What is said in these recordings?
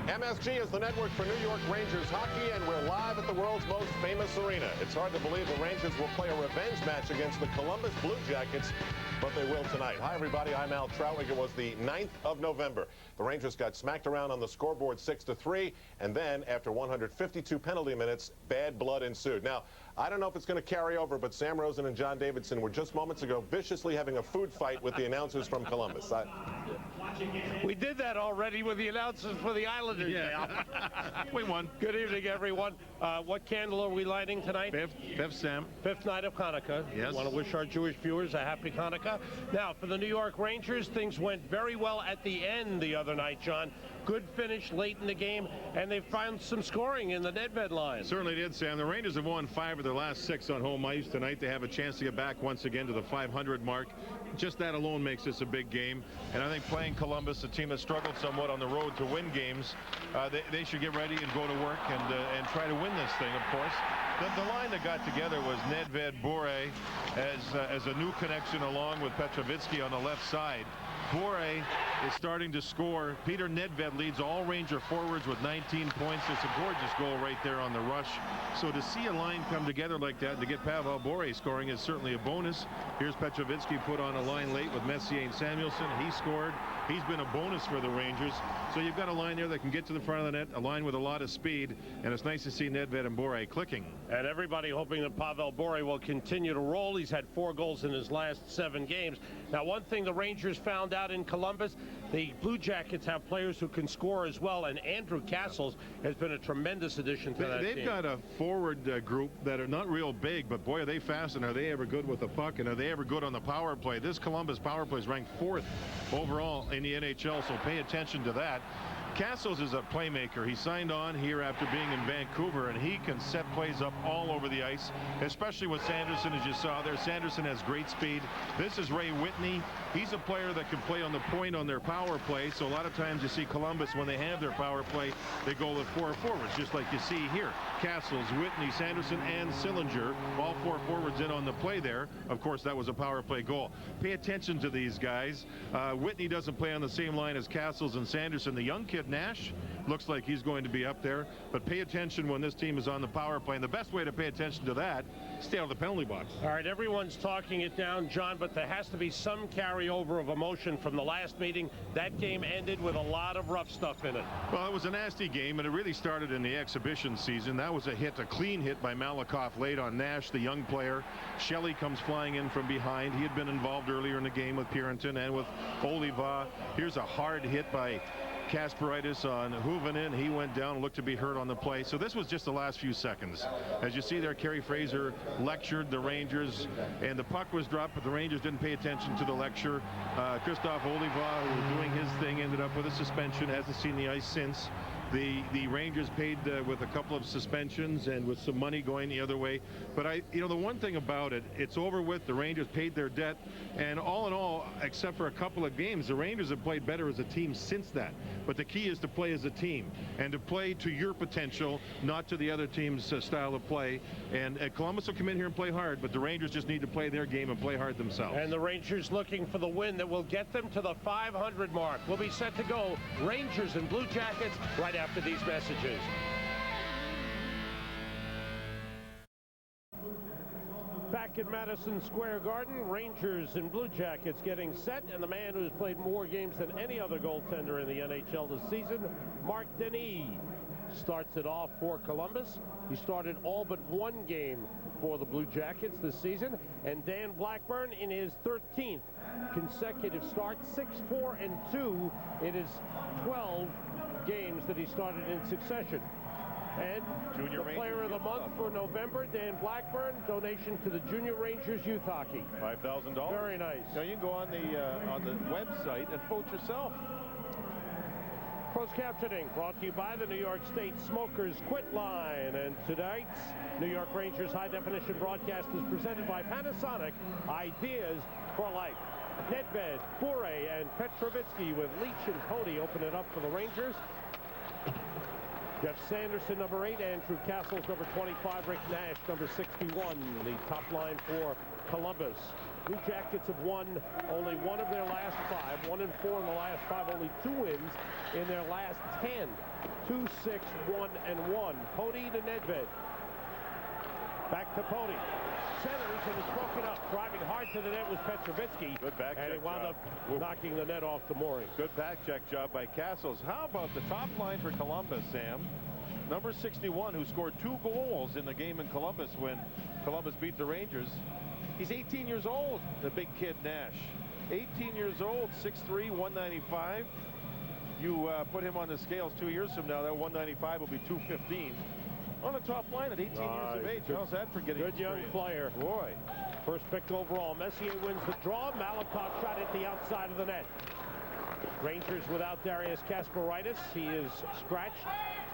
MSG is the network for New York Rangers hockey, and we're live at the world's most famous arena. It's hard to believe the Rangers will play a revenge match against the Columbus Blue Jackets, but they will tonight. Hi, everybody. I'm Al Troutwig. It was the 9th of November. The Rangers got smacked around on the scoreboard 6-3, and then, after 152 penalty minutes, bad blood ensued. Now, I don't know if it's going to carry over, but Sam Rosen and John Davidson were just moments ago viciously having a food fight with the announcers from Columbus. We did that already with the announcers for the Islanders. Yeah. We won. Good evening, everyone. What candle are we lighting tonight? Fifth, Sam. Fifth night of Hanukkah. Yes. Want to wish our Jewish viewers a happy Hanukkah. Now, for the New York Rangers, things went very well at the end the other night, John. Good finish late in the game, and they found some scoring in the Nedved line. Certainly did, Sam. The Rangers have won 5 of their last 6 on home ice tonight. They have a chance to get back once again to the 500 mark. Just that alone makes this a big game. And I think playing Columbus, a team that struggled somewhat on the road to win games, they should get ready and go to work and try to win this thing, of course. The line that got together was Nedved, Bure as a new connection along with Petrovitsky on the left side. Bure is starting to score. Peter Nedved leads all Ranger forwards with 19 points. It's a gorgeous goal right there on the rush. So to see a line come together like that and to get Pavel Bure scoring is certainly a bonus. Here's Petrovitsky put on a line late with Messier and Samuelson. He scored. He's been a bonus for the Rangers. So you've got a line there that can get to the front of the net, a line with a lot of speed, and it's nice to see Nedved and Bure clicking. And everybody hoping that Pavel Bure will continue to roll. He's had 4 goals in his last 7 games. Now, one thing the Rangers found out in Columbus, the Blue Jackets have players who can score as well, and Andrew Castles has been a tremendous addition to that team. They've got a forward group that are not real big, but boy, are they fast, and are they ever good with the puck, and are they ever good on the power play. This Columbus power play is ranked 4th overall in the NHL, so pay attention to that. Castles is a playmaker. He signed on here after being in Vancouver, and he can set plays up all over the ice, especially with Sanderson, as you saw there. Sanderson has great speed. This is Ray Whitney. He's a player that can play on the point on their power play, so a lot of times you see Columbus, when they have their power play, they go with 4 forwards, just like you see here. Castles, Whitney, Sanderson, and Sillinger, all 4 forwards in on the play there. Of course, that was a power play goal. Pay attention to these guys. Whitney doesn't play on the same line as Castles and Sanderson. The young kid, Nash, looks like he's going to be up there, but pay attention when this team is on the power play, and the best way to pay attention to that, stay out of the penalty box. All right, everyone's talking it down, John, but there has to be some carryover of emotion from the last meeting. That game ended with a lot of rough stuff in it. Well, it was a nasty game, and it really started in the exhibition season. That was a hit, a clean hit by Malakoff late on Nash, the young player. Shelley comes flying in from behind. He had been involved earlier in the game with Purinton and with Oliva. Here's a hard hit by Kasperitis on Huvenen. He went down and looked to be hurt on the play. So this was just the last few seconds. As you see there, Kerry Fraser lectured the Rangers, and the puck was dropped, but the Rangers didn't pay attention to the lecture. Christoph Oliva, who was doing his thing, ended up with a suspension, hasn't seen the ice since. The Rangers paid with a couple of suspensions and with some money going the other way. But the one thing about it, it's over with. The Rangers paid their debt, and all in all, except for a couple of games, the Rangers have played better as a team since that. But the key is to play as a team and to play to your potential, not to the other team's style of play. And Columbus will come in here and play hard, but the Rangers just need to play their game and play hard themselves. And the Rangers looking for the win that will get them to the 500 mark. We'll be set to go. Rangers and Blue Jackets right after these messages. Back at Madison Square Garden, Rangers and Blue Jackets getting set, and the man who's played more games than any other goaltender in the NHL this season, Mark Denis, starts it off for Columbus. He started all but 1 game for the Blue Jackets this season, and Dan Blackburn in his 13th consecutive start, 6-4-2 in his 12 games that he started in succession. And Junior the player of the month for November, Dan Blackburn, donation to the Junior Rangers Youth Hockey. $5,000. Very nice. Now you can go on the website and vote yourself. Closed captioning brought to you by the New York State Smokers Quit Line. And tonight's New York Rangers High Definition broadcast is presented by Panasonic, Ideas for Life. Nedved, Bure, and Petrovitsky with Leach and Cody open it up for the Rangers. Jeff Sanderson, number 8. Andrew Castles, number 25. Rick Nash, number 61. The top line for Columbus. Blue Jackets have won only one of their last 5. 1 and 4 in the last 5. Only 2 wins in their last 10. 2, 6, 1, and 1. Pody to Nedved. Back to Pody. Centers and is broken up. Driving hard to the net was Petrovitsky. Good back and check he wound job. up knocking the net off the mooring. Good back check job by Castles. How about the top line for Columbus, Sam? Number 61, who scored 2 goals in the game in Columbus when Columbus beat the Rangers. He's 18 years old, the big kid Nash. 18 years old, 6'3", 195. You put him on the scales 2 years from now, that 195 will be 215. On the top line at 18 years of age. How's that for getting good young player? Boy. First pick overall. Messier wins the draw. Malakoff shot at the outside of the net. Rangers without Darius Kasparaitis. He is scratched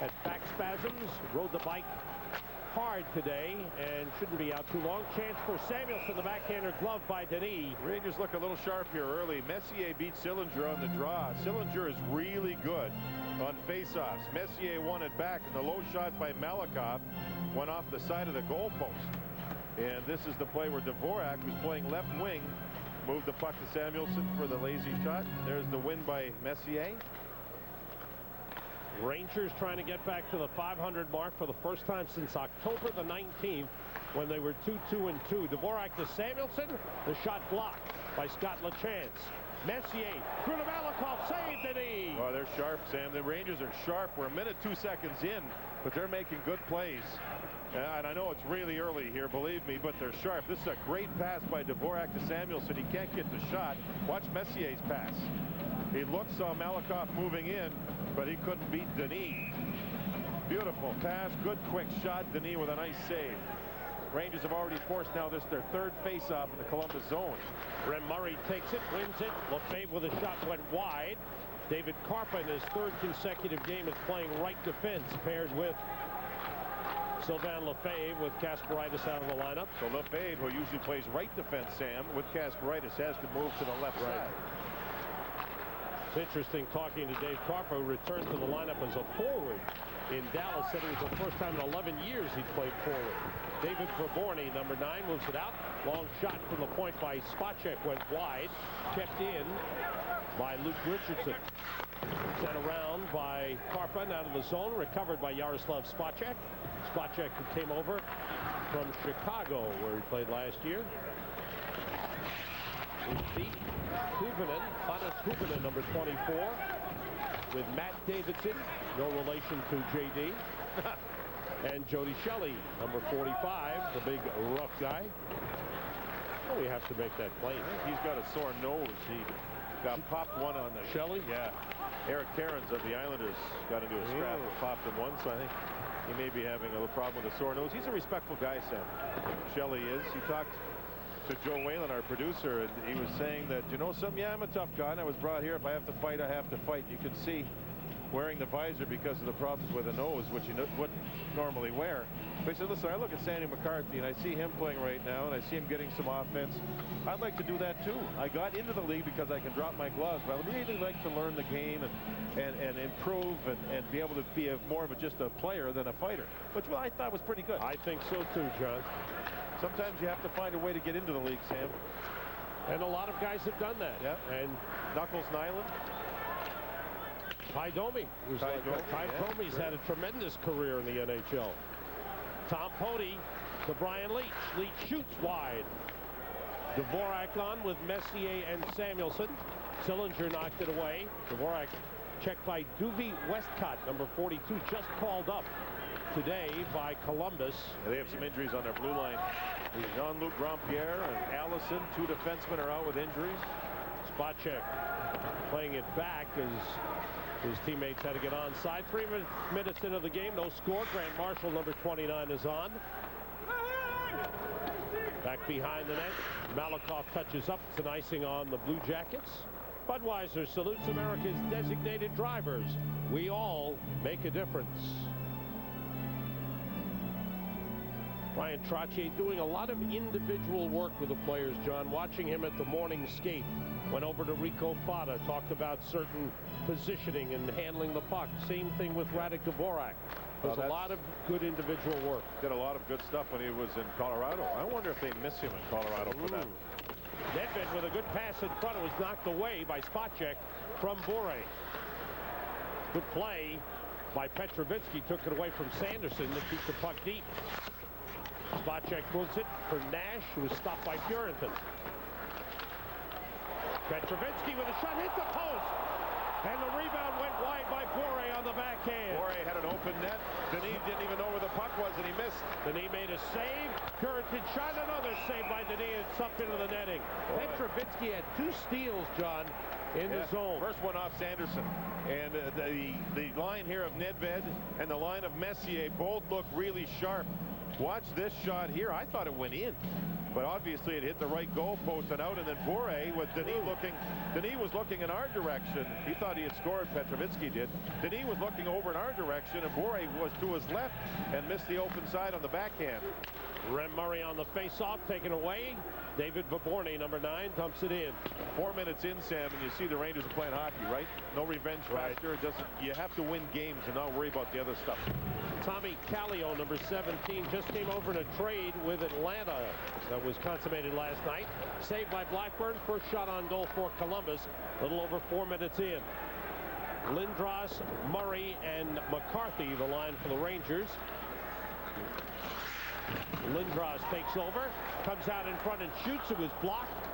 at back spasms. Rode the bike hard today and shouldn't be out too long. Chance for Samuelson, the backhander glove by Denis. Rangers look a little sharp here early. Messier beat Sillinger on the draw. Sillinger is really good on faceoffs. Messier won it back, and the low shot by Malakoff went off the side of the goalpost. And this is the play where Dvorak, who's playing left wing, moved the puck to Samuelson for the lazy shot. There's the win by Messier. Rangers trying to get back to the 500 mark for the first time since October the 19th, when they were 2-2-2. Dvorak to Samuelson. The shot blocked by Scott LaChance. Messier through to Malakoff, saved Denis. Oh, they're sharp, Sam. The Rangers are sharp. We're a minute 2 seconds in, but they're making good plays. And I know it's really early here, believe me, but they're sharp. This is a great pass by Dvorak to Samuelson. He can't get the shot. Watch Messier's pass. He looks, saw Malakoff moving in, but he couldn't beat Denis. Beautiful pass, good quick shot. Denis with a nice save. Rangers have already forced now this their 3rd face-off in the Columbus zone. Ren Murray takes it, wins it. Lefebvre with a shot went wide. David Karpa in his 3rd consecutive game is playing right defense, paired with Sylvain Lefebvre with Kasparaitis out of the lineup. So Lefebvre, who usually plays right defense, Sam, with Kasparaitis, has to move to the left side. It's interesting talking to Dave Karpa, who returned to the lineup as a forward in Dallas. Said it was the first time in 11 years he'd played forward. David Verborny, number 9, moves it out. Long shot from the point by Spacek went wide. Kept in by Luke Richardson. Sent around by Karpa out of the zone. Recovered by Yaroslav Spacek. Spacek, who came over from Chicago, where he played last year. He beat Kuvanen, Hannes Kuvanen, number 24, with Matt Davidson, no relation to JD, and Jody Shelley, number 45, the big rough guy. Oh, we have to make that play. He's got a sore nose. He got popped one on the Shelley. Yeah, Eric Cairns of the Islanders got into a scrap and popped him once. I think he may be having a little problem with a sore nose. He's a respectful guy, Sam. Shelley is. He talked to Joe Whalen, our producer, and he was saying that, you know something, yeah, I'm a tough guy, and I was brought here. If I have to fight, I have to fight. You can see wearing the visor because of the problems with the nose, which you wouldn't normally wear. But he said, listen, I look at Sandy McCarthy, and I see him playing right now, and I see him getting some offense. I'd like to do that, too. I got into the league because I can drop my gloves, but I would really like to learn the game and improve and be able to be more of just a player than a fighter, which I thought was pretty good. I think so, too, John. Sometimes you have to find a way to get into the league, Sam. And a lot of guys have done that. Yeah. And Knuckles Nyland. Ty Domi. Ty Domi's had a tremendous career in the NHL. Tom Pody to Brian Leach. Leach shoots wide. Dvorak on with Messier and Samuelson. Sillinger knocked it away. Dvorak checked by Duvie Westcott, number 42, just called up today by Columbus. They have some injuries on their blue line. Jean-Luc Grandpierre and Allison, 2 defensemen, are out with injuries. Spacek playing it back as his teammates had to get onside. 3 minutes into the game, no score. Grant Marshall, number 29, is on. Back behind the net. Malakoff touches up. It's an icing on the Blue Jackets. Budweiser salutes America's designated drivers. We all make a difference. Ryan Trottier doing a lot of individual work with the players, John. Watching him at the morning skate Went over to Rico Fata, talked about certain positioning and handling the puck. Same thing with Radek Dvorak. There's a lot of good individual work. Did a lot of good stuff when he was in Colorado. I wonder if they miss him in Colorado for that. Nedved with a good pass in front. It was knocked away by Spacek from Bure. Good play by Petrovitsky. Took it away from Sanderson to keep the puck deep. Spacek moves it for Nash, who was stopped by Purinton. Petrovitsky with a shot, hit the post. And the rebound went wide by Bure on the backhand. Bure had an open net. Denis didn't even know where the puck was, and he missed. Denis made a save. Purinton shot, another save by Denis. It's up into the netting. Petrovitsky had 2 steals, John, in the zone. First one off Sanderson. And the line here of Nedved and the line of Messier both look really sharp. Watch this shot here. I thought it went in, but obviously it hit the right goal post and out. And then Bure with Denis looking. Denis was looking in our direction. He thought he had scored. Petrovitsky did. Denis was looking over in our direction, and Bure was to his left and missed the open side on the backhand. Rem Murray on the face-off, taken away. David Vaborny, number 9, dumps it in. 4 minutes in, Sam, and you see the Rangers are playing hockey, right? No revenge factor. You have to win games and not worry about the other stuff. Tommy Kallio, number 17, just came over in a trade with Atlanta that was consummated last night. Saved by Blackburn. First shot on goal for Columbus. A little over 4 minutes in. Lindros, Murray, and McCarthy, the line for the Rangers. Lindros takes over, comes out in front and shoots. It was blocked,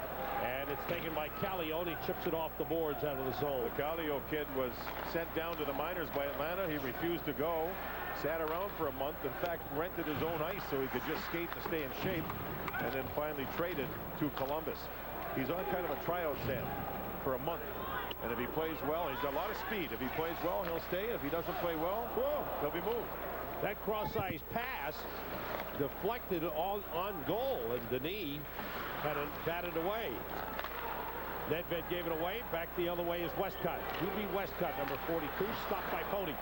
and it's taken by Kallio. He chips it off the boards out of the zone. The Kallio kid was sent down to the minors by Atlanta. He refused to go. Sat around for a month. In fact, rented his own ice so he could just skate to stay in shape, and then finally traded to Columbus. He's on kind of a tryout, Sam, for a month. And if he plays well, he's got a lot of speed. If he plays well, he'll stay. If he doesn't play well, he'll be moved. That cross-ice pass deflected on goal, and Denis had it batted away. Nedved gave it away. Back the other way is Westcott. Doobie Westcott, number 42, stopped by Pody.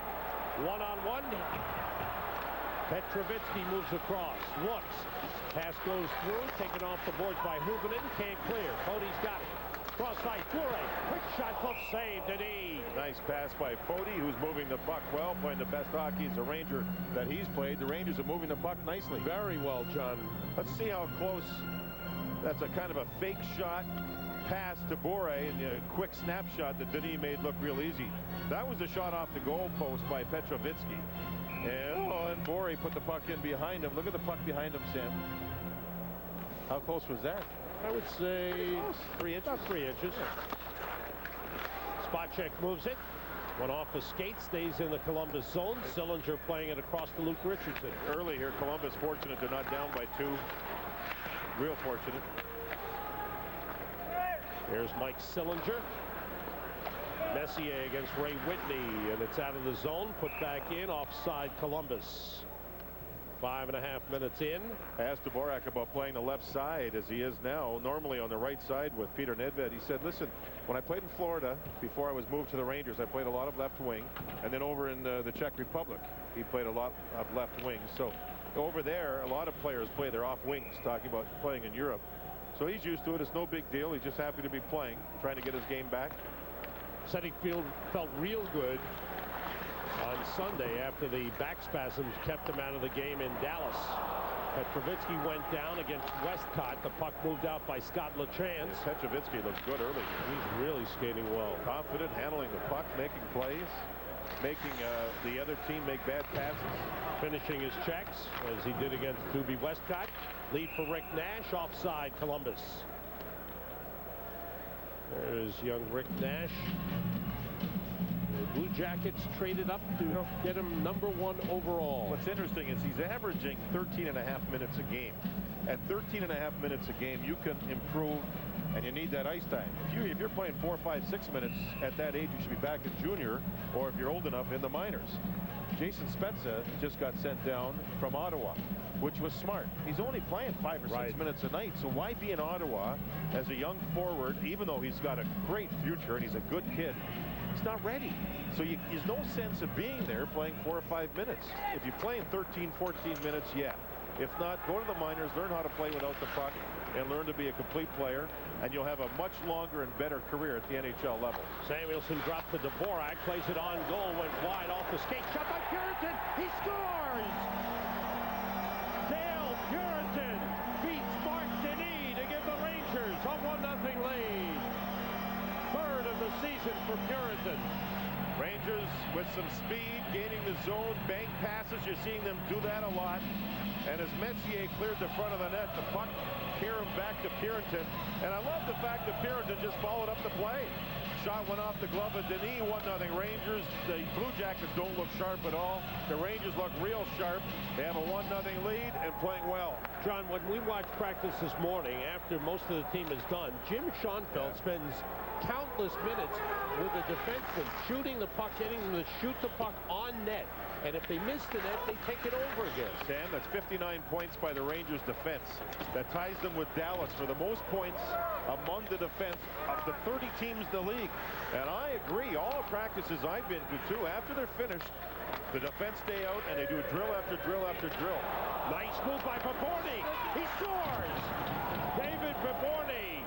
One-on-one. Petrovitsky moves across. Looks. Pass goes through. Taken off the boards by Hubernin. Can't clear. Pody's got it. Cross-ice. Bure. Quick shot. Close save. Denis. Nice pass by Pody, who's moving the puck well, playing the best hockey as a Ranger that he's played. The Rangers are moving the puck nicely. Very well, John. Let's see how close. That's a kind of a fake shot pass to Bure, and a quick snapshot that Denis made look real easy. That was a shot off the goal post by Petrovitsky. And Bure put the puck in behind him. Look at the puck behind him, Sam. How close was that? I would say 3 inches. About 3 inches. Spacek moves it. One off the skate, stays in the Columbus zone. Sillinger playing it across to Luke Richardson. Early here, Columbus fortunate they're not down by 2. Real fortunate. There's Mike Sillinger. Messier against Ray Whitney, and it's out of the zone. Put back in, offside Columbus. 5.5 minutes in. I asked Dvorak about playing the left side as he is now, normally on the right side with Peter Nedved. He said, listen, when I played in Florida, before I was moved to the Rangers, I played a lot of left wing. And then over in the Czech Republic, he played a lot of left wing. So over there, a lot of players play their off wings, talking about playing in Europe. So he's used to it. It's no big deal. He's just happy to be playing, trying to get his game back. Said he felt real good on Sunday after the back spasms kept him out of the game in Dallas. Petrovitsky went down against Westcott. The puck moved out by Scott LaChance. Petrovitsky looks good early. He's really skating well. Confident, handling the puck, making plays, making the other team make bad passes. Finishing his checks as he did against Doobie Westcott. Lead for Rick Nash, offside Columbus. There's young Rick Nash. The Blue Jackets traded up to get him #1 overall. What's interesting is he's averaging 13.5 minutes a game. At 13.5 minutes a game, you can improve, and you need that ice time. If you're playing 4, 5, 6 minutes at that age, you should be back in junior, or if you're old enough, in the minors. Jason Spezza just got sent down from Ottawa, which was smart. He's only playing 5 or 6 minutes a night, so why be in Ottawa as a young forward, even though he's got a great future and he's a good kid? He's not ready. So there's no sense of being there playing 4 or 5 minutes. If you play in 13, 14 minutes, yeah. If not, go to the minors, learn how to play without the puck, and learn to be a complete player, and you'll have a much longer and better career at the NHL level. Samuelson dropped to Dvorak, plays it on goal, went wide off the skate, shot by Puritan, he scores! Dale Puritan beats Mark Denis to give the Rangers a 1-0 lead. Third of the season for Puritan. Rangers with some speed, gaining the zone, bank passes. You're seeing them do that a lot. And as Messier cleared the front of the net, the puck carried him back to Puritan. And I love the fact that Puritan just followed up the play. Shot went off the glove of Denis, 1-0 Rangers. The Blue Jackets don't look sharp at all. The Rangers look real sharp. They have a 1-0 lead and playing well. John, when we watched practice this morning, after most of the team is done, Jim Schoenfeld spends countless minutes with the defenseman shooting the puck, getting them to shoot the puck on net. And if they miss the net, they take it over again. Sam, that's 59 points by the Rangers defense. That ties them with Dallas for the most points among the defense of the 30 teams in the league. And I agree, all the practices I've been to too, after they're finished, the defense stay out and they do drill after drill after drill. Nice move by Baborny. He scores! David Baborny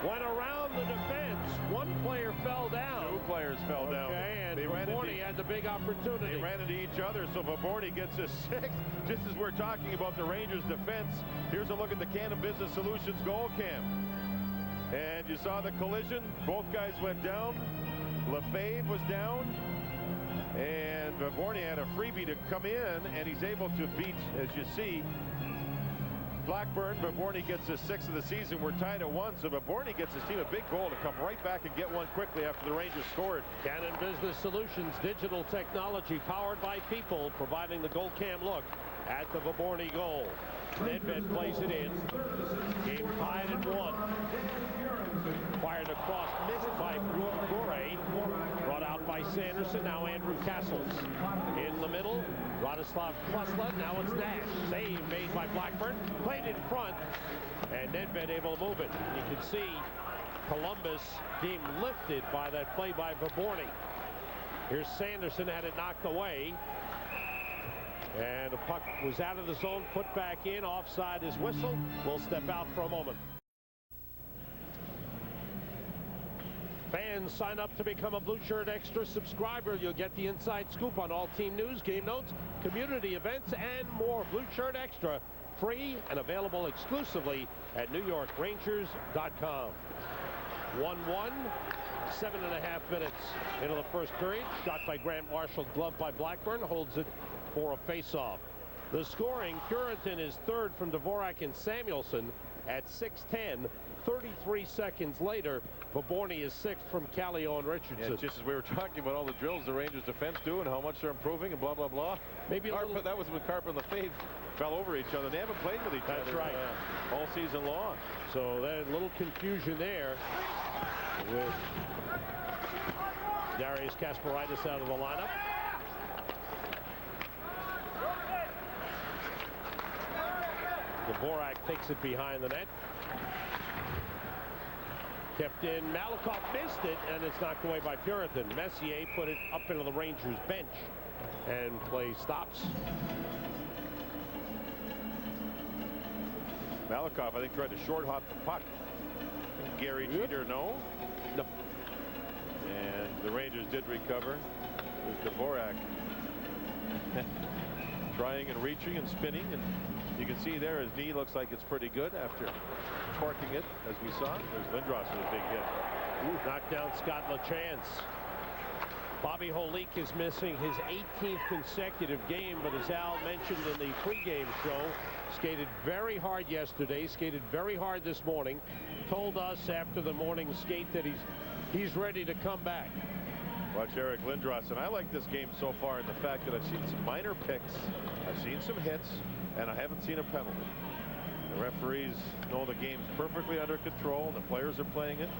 went around the defense. One player fell down. Two players fell down. And Baborny had the big opportunity. They ran into each other, so Baborny gets a 6. Just as we're talking about the Rangers defense, here's a look at the Cannon Business Solutions goal cam. And you saw the collision. Both guys went down. Lefebvre was down. And Baborny had a freebie to come in, and he's able to beat, as you see, Blackburn. Baborny gets his 6th of the season. We're tied at 1, so Baborny gets his team a big goal to come right back and get one quickly after the Rangers scored. Cannon Business Solutions, digital technology powered by people, providing the goal cam look at the Baborny goal. Nedved plays it in. Game tied at 1. Fired across, missed by Bure. Brought out by Sanderson. Now Andrew Castles in the middle. Radoslav Klesla. Now it's Nash. Save made by Blackburn. Played in front. And Nedved able to move it. You can see Columbus being lifted by that play by Baborny. Here's Sanderson, had it knocked away. And the puck was out of the zone, put back in. Offside is whistled. We'll step out for a moment. Fans, sign up to become a Blue Shirt Extra subscriber. You'll get the inside scoop on all team news, game notes, community events, and more. Blue Shirt Extra, free and available exclusively at NewYorkRangers.com. 1-1, 7.5 minutes into the first period. Shot by Grant Marshall, gloved by Blackburn, holds it for a face-off. The scoring, Puritan is third from Dvorak and Samuelson at 6:10. 33 seconds later, Baborny is 6th from Callio and Richardson. Yeah, just as we were talking about all the drills the Rangers defense do and how much they're improving and blah, blah, blah. Maybe a little... That was when Carp and Lefebvre fell over each other. They haven't played with each other. That's right. All season long. So there's a little confusion there with Darius Kasparaitis out of the lineup. Dvorak takes it behind the net. Kept in. Malakoff missed it, and it's knocked away by Puritan. Messier put it up into the Rangers bench, and play stops. Malakoff, I think, tried to short hop the puck. Gary Jeter, no. No. And the Rangers did recover. There's Dvorak trying and reaching and spinning, and you can see there his knee looks like it's pretty good after torquing it, as we saw. There's Lindros with a big hit. Ooh, knocked down Scott LaChance. Bobby Holik is missing his 18th consecutive game, but as Al mentioned in the pregame show, skated very hard yesterday, skated very hard this morning. Told us after the morning skate that he's ready to come back. Watch Eric Lindros, and I like this game so far in the fact that I've seen some minor picks, I've seen some hits, and I haven't seen a penalty. The referees know the game's perfectly under control. The players are playing it,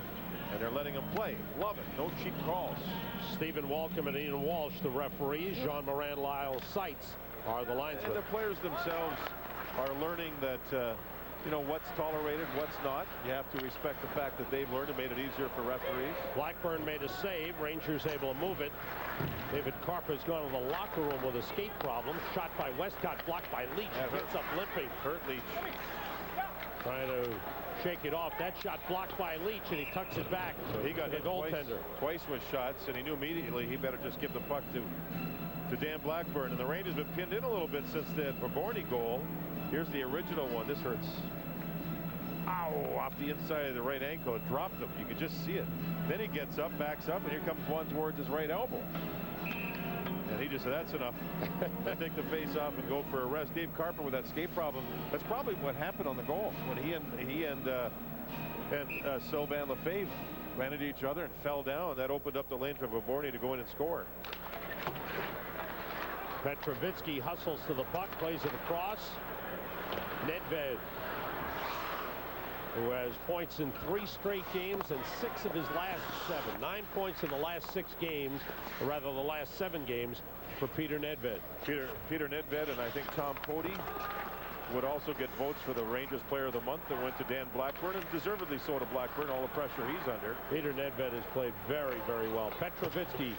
and they're letting them play. Love it. No cheap calls. Stephen Walcom and Ian Walsh, the referees. Jean Morin, Lyle Seitz are the linesmen. And the players themselves are learning that you know, what's tolerated, what's not. You have to respect the fact that they've learned and made it easier for referees. Blackburn made a save. Rangers able to move it. David Carper's gone to the locker room with a skate problem. Shot by Westcott, blocked by Leach. Gets up limping. Hurt Leach. Trying to shake it off. That shot blocked by Leach, and he tucks it back. So he got the hit goaltender. Twice with shots, and he knew immediately he better just give the puck to Dan Blackburn. And the Rangers have been pinned in a little bit since the Borborny goal. Here's the original one. This hurts. Ow, off the inside of the right ankle. It dropped him. You could just see it. Then he gets up, backs up, and here comes one towards his right elbow. And he just said, that's enough. I take the face off and go for a rest. Dave Carper with that skate problem. That's probably what happened on the goal when he and Sylvain Lefebvre ran into each other and fell down. That opened up the lane for Borborny to go in and score. Petrovitsky hustles to the puck, plays it across. Nedved, who has points in 3 straight games and 6 of his last 7. 9 points in the last 6 games, or rather the last 7 games for Peter Nedved. Peter Nedved and I think Tom Pody would also get votes for the Rangers Player of the Month that went to Dan Blackburn, and deservedly so to Blackburn, all the pressure he's under. Peter Nedved has played very, very well. Petrovitsky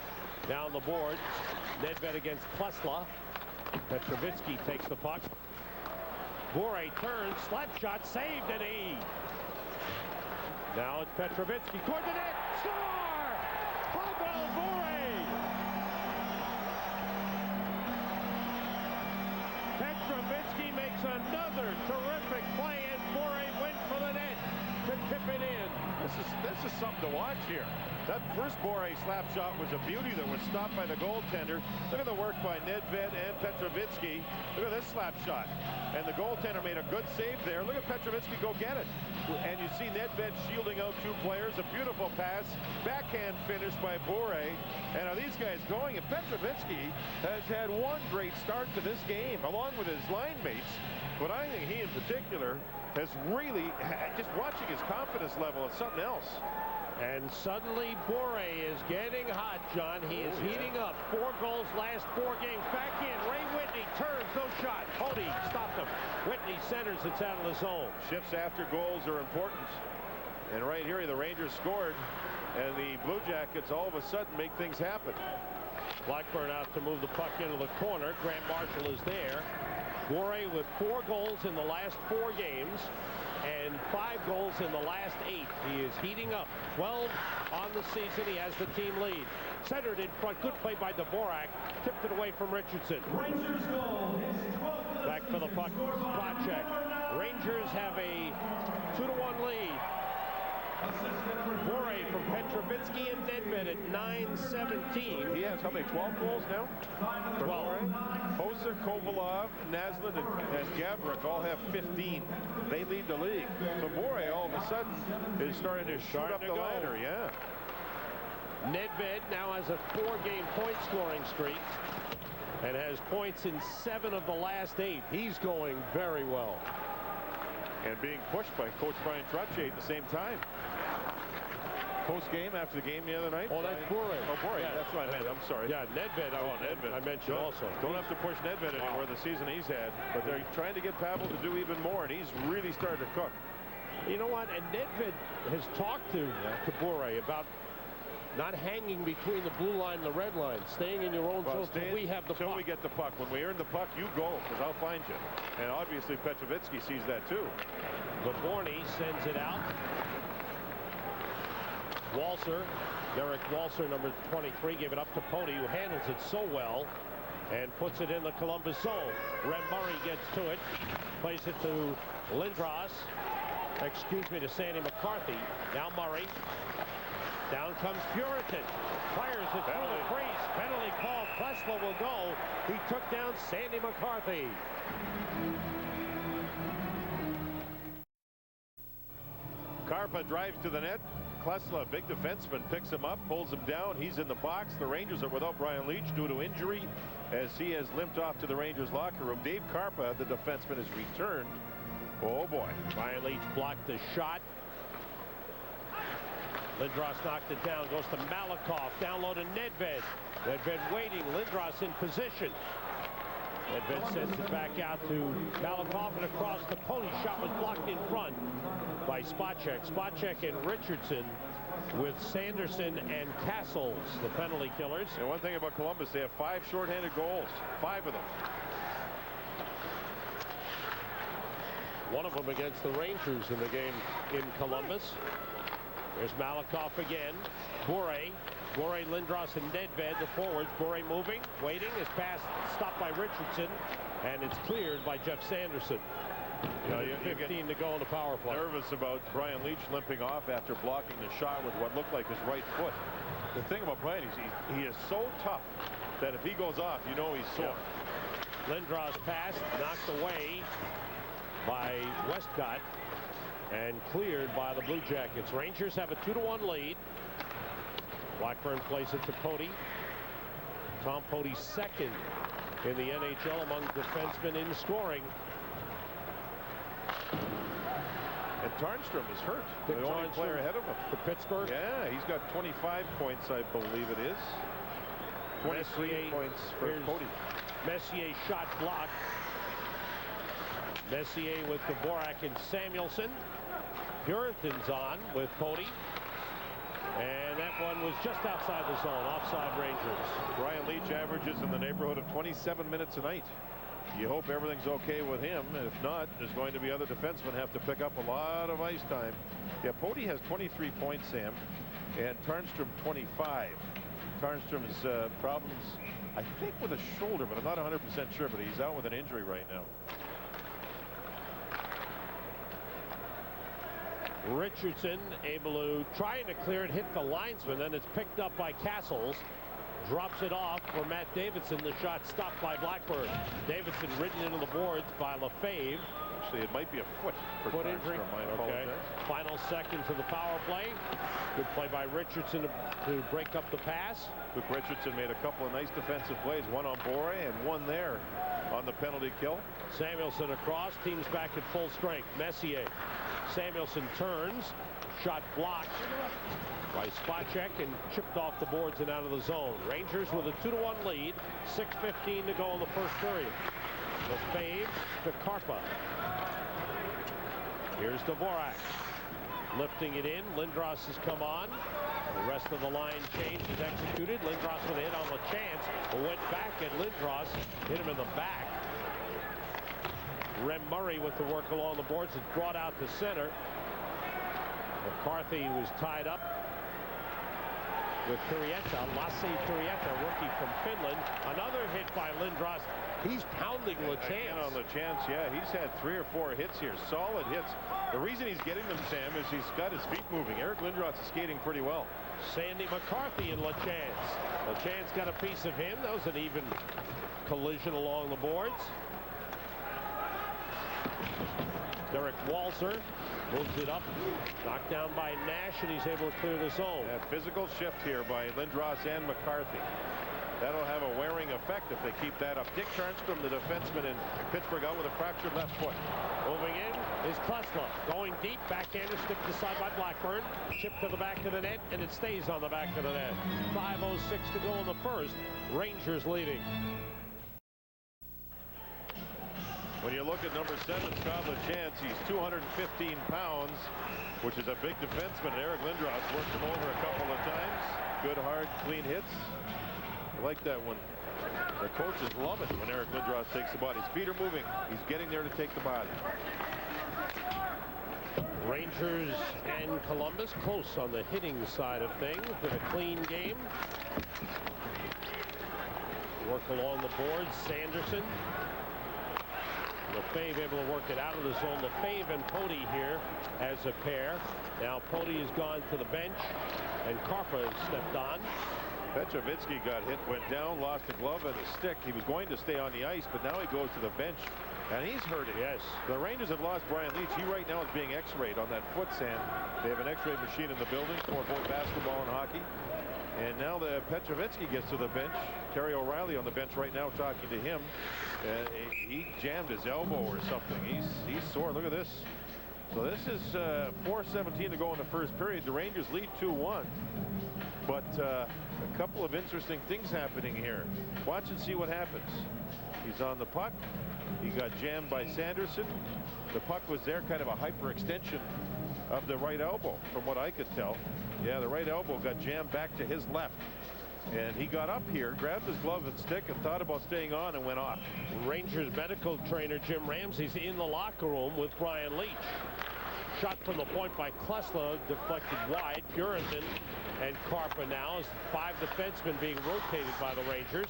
down the board. Nedved against Klesla. Petrovitsky takes the puck. Bure turns, slap shot, saved, and he. Now it's Petrovitsky toward the net. Score! Pavel Bure! Petrovitsky makes another terrific play, and Bure went for the net to tip it in. This is something to watch here. That first Bure slap shot was a beauty that was stopped by the goaltender. Look at the work by Nedved and Petrovitsky. Look at this slap shot. And the goaltender made a good save there. Look at Petrovitsky go get it. And you see Nedved shielding out 2 players. A beautiful pass. Backhand finish by Bure. And are these guys going? And Petrovitsky has had one great start to this game, along with his line mates. But I think he in particular has really, just watching his confidence level, is something else. And suddenly Bure is getting hot, John. He is heating up. 4 goals last 4 games. Back in. Ray Whitney turns. No shot. Cody stopped him. Whitney centers. It's out of the zone. Shifts after goals are important. And right here, the Rangers scored. And the Blue Jackets all of a sudden make things happen. Blackburn out to move the puck into the corner. Grant Marshall is there. Bure with 4 goals in the last 4 games. And 5 goals in the last 8. He is heating up. 12 on the season. He has the team lead. Centered in front. Good play by Dvorak. Tipped it away from Richardson. Rangers goal. Back for the puck. Spot Rangers have a 2-1 lead. Bure from Petrovitsky and Nedved at 9:17. He has how many? 12 goals now? 12. Hoser, Kovalov, Naslund, and Gabrick all have 15. They lead the league. So Bure all of a sudden is starting to shoot up the ladder. Yeah. Nedved now has a 4-game point scoring streak and has points in 7 of the last 8. He's going very well. And being pushed by Coach Brian Trottier at the same time. Post-game, after the game the other night. Oh, that's Bure. Oh, Bure. Yeah, that's what I meant. I'm sorry. Yeah, Nedved. Nedved. I mentioned also. Don't have to push Nedved anymore the season he's had. But they're trying to get Pavel to do even more, and he's really started to cook. You know what? And Nedved has talked to Bure about not hanging between the blue line and the red line, staying in your own zone until we have the puck. Until we get the puck. When we earn the puck, you go, because I'll find you. And obviously Petrovitsky sees that too. Borborny sends it out. Walser, Derek Walser, number 23, gave it up to Pody, who handles it so well and puts it in the Columbus zone. Red Murray gets to it, plays it to Lindros. Excuse me, to Sandy McCarthy. Now Murray. Down comes Puritan. Fires it through the crease. Penalty call. Klesla will go. He took down Sandy McCarthy. Carpa drives to the net. Klesla, big defenseman, picks him up, pulls him down. He's in the box. The Rangers are without Brian Leach due to injury as he has limped off to the Rangers locker room. Dave Carpa, the defenseman, has returned. Oh boy. Brian Leach blocked the shot. Lindros knocked it down, goes to Malakoff, down low to Nedved. Nedved waiting, Lindros in position. Nedved sends it back out to Malakoff and across the Pony. Shot was blocked in front by Spacek. Spacek and Richardson with Sanderson and Castles, the penalty killers. And one thing about Columbus, they have 5 shorthanded goals, 5 of them. One of them against the Rangers in the game in Columbus. There's Malakoff again. Bure, Lindros, and Nedved, the forwards. Bure moving, waiting. His pass stopped by Richardson, and it's cleared by Jeff Sanderson. You know, you 15 to go on the power play. Nervous about Brian Leetch limping off after blocking the shot with what looked like his right foot. The thing about Brian is he is so tough that if he goes off, you know he's sore. Yeah. Lindros pass knocked away by Westcott and cleared by the Blue Jackets. Rangers have a 2-1 lead. Blackburn plays it to Pody. Tom Pody second in the NHL among defensemen in scoring. And Tarnstrom is hurt. The only player ahead of him. For Pittsburgh. Yeah, he's got 25 points, I believe it is. 23 Messier, points for Pody. Messier shot blocked. Messier with Dvorak and Samuelson. Purinton's on with Pody. And that one was just outside the zone, offside Rangers. Brian Leetch averages in the neighborhood of 27 minutes a night. You hope everything's okay with him. If not, there's going to be other defensemen have to pick up a lot of ice time. Yeah, Pody has 23 points, Sam, and Tarnstrom 25. Tarnstrom's problems, I think, with a shoulder, but I'm not 100% sure, but he's out with an injury right now. Richardson able to trying to clear it, hit the linesman, then it's picked up by Castles. Drops it off for Matt Davidson. The shot stopped by Blackburn. Davidson ridden into the boards by Lefebvre. Actually, it might be a foot injury. Okay. Final seconds of the power play. Good play by Richardson to break up the pass. Luke Richardson made a couple of nice defensive plays, one on Bore and one there on the penalty kill. Samuelson across, teams back at full strength. Messier. Samuelson turns, shot blocked by Spacek and chipped off the boards and out of the zone. Rangers with a 2-1 lead. 6:15 to go in the first period. Lefebvre to Karpa. Here's Dvorak. Lifting it in. Lindros has come on. The rest of the line change is executed. Lindros with a hit on the chance. Went back at Lindros. Hit him in the back. Rem Murray with the work along the boards is brought out to center. McCarthy was tied up with Turrieta. Lasse Turrieta, rookie from Finland. Another hit by Lindros. He's pounding LeChance. On LeChance, yeah, he's had 3 or 4 hits here. Solid hits. The reason he's getting them, Sam, is he's got his feet moving. Eric Lindros is skating pretty well. Sandy McCarthy and LeChance. LeChance got a piece of him. That was an even collision along the boards. Derek Walser moves it up, knocked down by Nash, and he's able to clear the zone. A physical shift here by Lindros and McCarthy. That'll have a wearing effect if they keep that up. Dick Tarnstrom, the defenseman in Pittsburgh, out with a fractured left foot. Moving in is Klesla. Going deep, backhander stipped aside by Blackburn. Chip to the back of the net, and it stays on the back of the net. 5:06 to go in the first. Rangers leading. When you look at number 7, Scott LeChance, he's 215 pounds, which is a big defenseman. Eric Lindros worked him over a couple of times. Good, hard, clean hits. I like that one. The coaches love it when Eric Lindros takes the body. His feet are moving. He's getting there to take the body. Rangers and Columbus close on the hitting side of things. Been a clean game. Work along the boards. Sanderson. Lefebvre able to work it out of the zone. Lefebvre and Pody here as a pair. Now Pody has gone to the bench, and Karpa has stepped on. Petrovitsky got hit, went down, lost a glove and a stick. He was going to stay on the ice, but now he goes to the bench, and he's hurting. Yes. The Rangers have lost Brian Leetch. He right now is being x-rayed on that foot, Sam. They have an x-ray machine in the building for both basketball and hockey. And now the Petrovitsky gets to the bench. Terry O'Reilly on the bench right now talking to him. He jammed his elbow or something. He's sore. Look at this. So this is 4:17 to go in the first period. The Rangers lead 2-1. But a couple of interesting things happening here. Watch and see what happens. He's on the puck. He got jammed by Sanderson. The puck was there, kind of a hyperextension of the right elbow, from what I could tell. Yeah, the right elbow got jammed back to his left. And he got up here, grabbed his glove and stick, and thought about staying on and went off. Rangers medical trainer Jim Ramsey's in the locker room with Brian Leach. Shot from the point by Klesla, deflected wide. Purinton and Carpa now as 5 defensemen being rotated by the Rangers.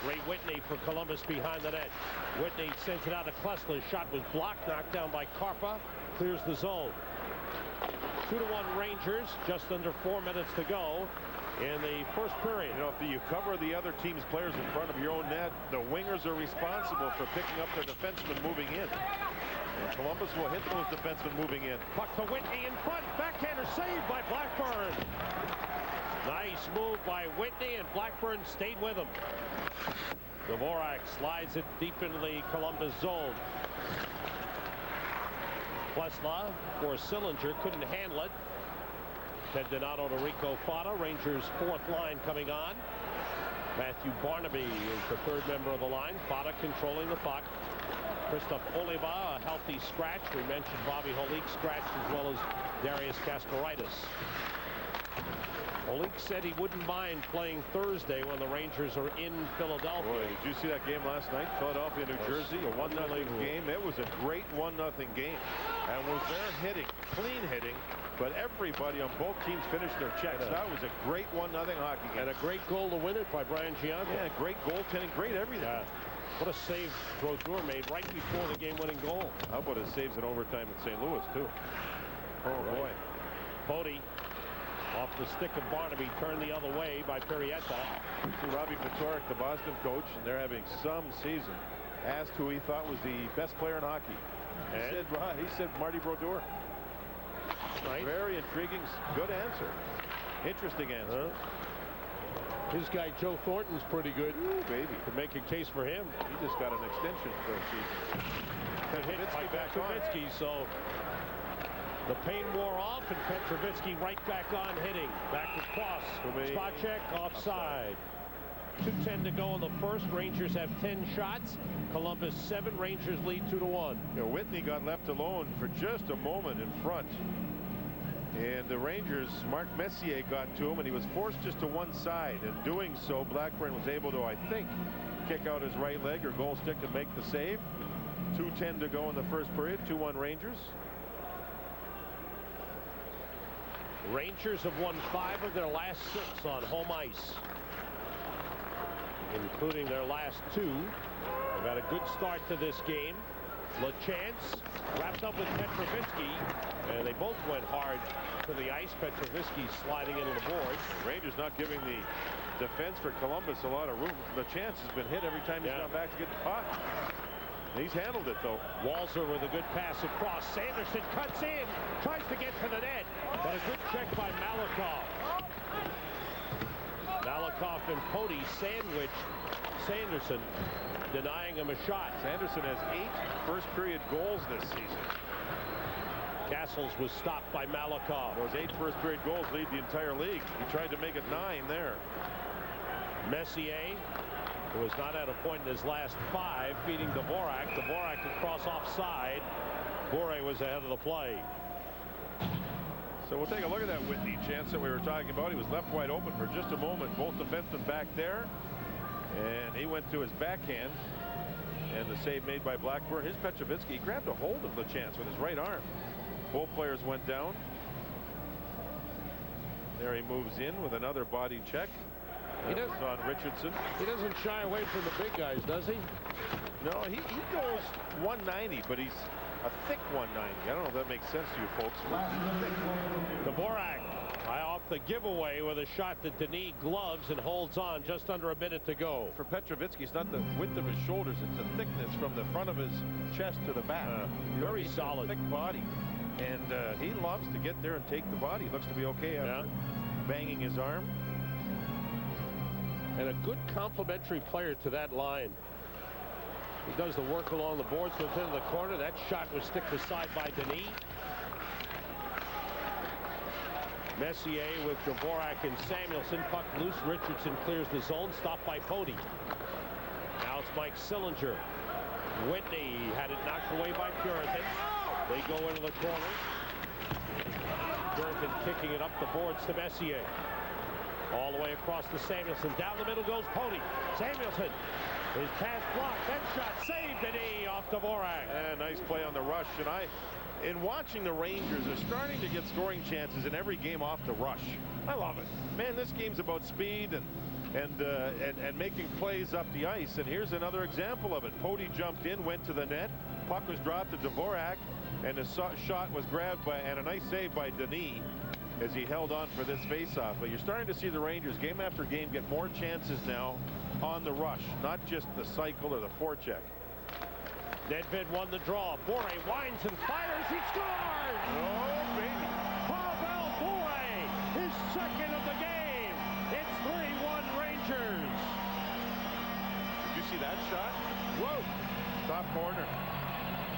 Ray Whitney for Columbus behind the net. Whitney sends it out to Klesla. Shot was blocked, knocked down by Carpa. Clears the zone. 2-1 Rangers, just under 4 minutes to go in the first period. You know, if you cover the other team's players in front of your own net, the wingers are responsible for picking up their defensemen moving in. And Columbus will hit those defensemen moving in. Puck to Whitney in front. Backhander saved by Blackburn. Nice move by Whitney, and Blackburn stayed with him. Dvorak slides it deep into the Columbus zone. Klesla for Sillinger, couldn't handle it. Ted Donato to Rico Fata. Rangers' 4th line coming on. Matthew Barnaby is the 3rd member of the line. Fata controlling the puck. Christoph Oliva, a healthy scratch. We mentioned Bobby Holik scratched, as well as Darius Kasparaitis. Holik said he wouldn't mind playing Thursday when the Rangers are in Philadelphia. Boy, did you see that game last night? Philadelphia, New Jersey, a 1-0 game. It was a great 1-0 game. And was there hitting, clean hitting, but everybody on both teams finished their checks. Yeah. That was a great 1-0 hockey game. And a great goal to win it by Brian Gianco. Yeah, great goaltending, great everything. Yeah. What a save Brodeur made right before the game-winning goal. How about his saves in overtime in St. Louis, too? Oh, boy. Pody off the stick of Barnaby, turned the other way by Perrietta. See Robbie Patorik, the Boston coach, and they're having some season, asked who he thought was the best player in hockey. He said Marty Brodeur. Right. Very intriguing, good answer. Interesting answer. His guy Joe Thornton's pretty good. Ooh, baby. Could make a case for him. He just got an extension for a season. Petrovitsky back on. So the pain wore off, and Petrovitsky right back on hitting. Back across. Spot check, offside. 2:10 to go in the first. Rangers have 10 shots. Columbus 7. Rangers lead 2-1. You know, Whitney got left alone for just a moment in front. And the Rangers, Mark Messier got to him, and he was forced just to one side. And doing so, Blackburn was able to, I think, kick out his right leg or goal stick to make the save. 2:10 to go in the first period. 2-1 Rangers. Rangers have won 5 of their last 6 on home ice, including their last 2. They've had a good start to this game. LaChance wrapped up with Petrovitsky, and they both went hard to the ice. Petrovitsky sliding into the boards. The Rangers not giving the defense for Columbus a lot of room. LaChance has been hit every time he's gone back to get the puck. He's handled it, though. Walser with a good pass across. Sanderson cuts in, tries to get to the net, but a good check by Malakoff. Malakoff and Pody sandwich Sanderson, denying him a shot. Sanderson has 8 first-period goals this season. Castles was stopped by Malakoff. Those 8 first-period goals lead the entire league. He tried to make it 9 there. Messier, who has not had a point in his last 5, beating Dvorak. Dvorak across offside. Bure was ahead of the play. So we'll take a look at that Whitney chance that we were talking about. He was left wide open for just a moment. Both defensemen back there. And he went to his backhand. And the save made by Blackburn. His Petrovitsky grabbed a hold of LaChance with his right arm. Both players went down. There he moves in with another body check. He does on Richardson. He doesn't shy away from the big guys, does he? No, he goes 190, but he's a thick 190. I don't know if that makes sense to you folks. Dvorak off the giveaway with a shot that Denis gloves and holds on just under a minute to go. For Petrovitsky, it's not the width of his shoulders, it's the thickness from the front of his chest to the back. Very solid. Thick body. And he loves to get there and take the body. Looks to be okay after banging his arm. And a good complementary player to that line. He does the work along the boards within the corner. That shot was sticked aside by Denis. Messier with Dvorak and Samuelson. Puck loose. Richardson clears the zone. Stopped by Pody. Now it's Mike Sillinger. Whitney had it knocked away by Puritan. They go into the corner. Puritan kicking it up the boards to Messier. All the way across to Samuelson. Down the middle goes Pody. Samuelson. His pass blocked. That shot saved the knee off Dvorak. And nice play on the rush. And in watching the Rangers, they're starting to get scoring chances in every game off the rush. I love it. Man, this game's about speed and making plays up the ice. And here's another example of it. Pody jumped in, went to the net. Puck was dropped to Dvorak, and the shot was grabbed by, and a nice save by Denis as he held on for this faceoff. But you're starting to see the Rangers game after game get more chances now on the rush, not just the cycle or the forecheck. Nedved won the draw. Bore winds and fires. He scores! Oh, baby. Pavel Bure, his second of the game. It's 3-1 Rangers. Did you see that shot? Whoa. Top corner.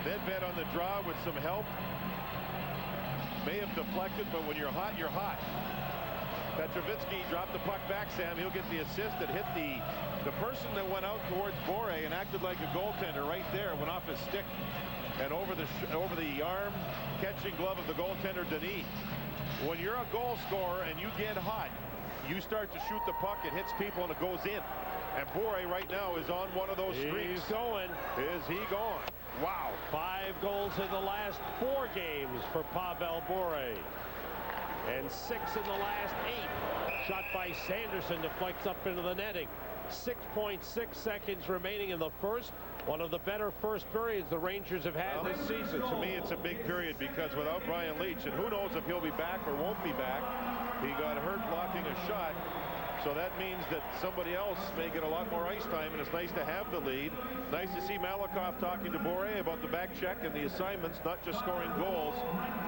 Nedved on the draw with some help. May have deflected, but when you're hot, you're hot. Petrovitsky dropped the puck back, Sam. He'll get the assist that hit the person that went out towards Bore and acted like a goaltender right there. Went off his stick and over the arm, catching glove of the goaltender, Denis. When you're a goal scorer and you get hot, you start to shoot the puck. It hits people and it goes in. And Bore right now is on one of those streaks. He's going. Is he going? Wow. 5 goals in the last 4 games for Pavel Bure. And 6 in the last 8. Shot by Sanderson deflects up into the netting. 6.6 seconds remaining in the first. One of the better first periods the Rangers have had this season. To me, it's a big period because without Brian Leetch, and who knows if he'll be back or won't be back, he got hurt blocking a shot. So that means that somebody else may get a lot more ice time, and it's nice to have the lead. Nice to see Malakoff talking to Bore about the back check and the assignments, not just scoring goals,